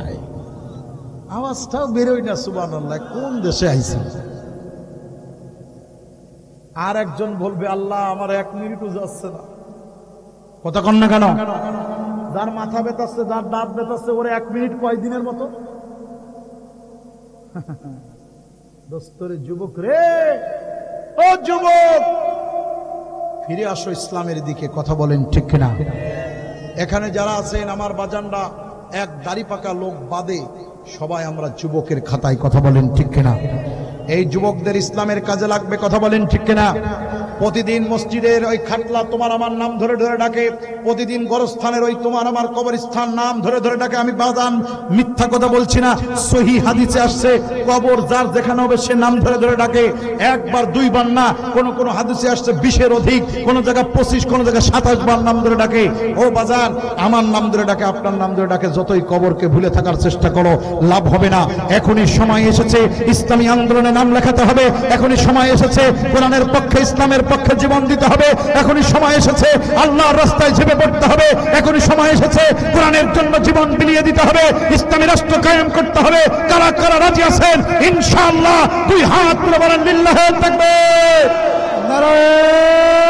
আওয়াজটাও বেরোয় না। সুবহানাল্লাহ, কোন দেশে আইছে? আর একজন বলবে, আল্লাহ আমার 1 মিনিটও যাচ্ছে না। কথা কন না কেন? যার মাথা ব্যথাচ্ছে, যার দাঁত ব্যথাচ্ছে, ওরে 1 মিনিট কয়দিনের মতো। দোস্তরে যুবক রে, ও যুবক, ফিরে আসো ইসলামের দিকে। কথা বলেন ঠিক কিনা? এখানে যারা আছেন আমার বাজানরা, এক দাড়ি পাকা লোক বাদে সবাই আমরা যুবকের খাতায়। কথা বলেন ঠিক কিনা? এই যুবকদের ইসলামের কাজে লাগবে। কথা বলেন ঠিক কিনা? প্রতিদিন মসজিদের ওই খাটলা তোমার আমার নাম ধরে ধরে ডাকে, প্রতিদিন গোরস্থানের ওই তোমার আমার কবরস্থান নাম ধরে ধরে ডাকে। আমি বাদান মিথ্যা কথা বলছি না, সহিহ হাদিসে আসছে, কবর যার যেখানে হবে সে নাম ধরে ধরে ডাকে। একবার দুইবার না, কোন কোন হাদিসে আসছে 20-এর অধিক, কোন জায়গায় 25, কোন জায়গায় 27 বার নাম ধরে ডাকে। ও বাজান, আমার নাম ধরে ডাকে, আপনার নাম ধরে ডাকে, যতই কবরকে ভুলে থাকার চেষ্টা করো লাভ হবে না। এখনই সময় এসেছে ইসলামী আন্দোলনে নাম লেখাতে হবে। এখনই সময় এসেছে কোরআনের পক্ষে, ইসলামের পক্ষে জীবন দিতে হবে। এখনই সময় এসেছে আল্লাহর রাস্তায় ঝেঁপে পড়তে হবে। এখনই সময় এসেছে কোরআনের জন্য জীবন বিলিয়ে দিতে হবে। ইসলামী রাষ্ট্র কায়েম করতে হবে। কারা কারা রাজি আছেন ইনশাআল্লাহ? 2 হাত তুলে বলেন লিল্লাহি তাকবীর, নারায়ে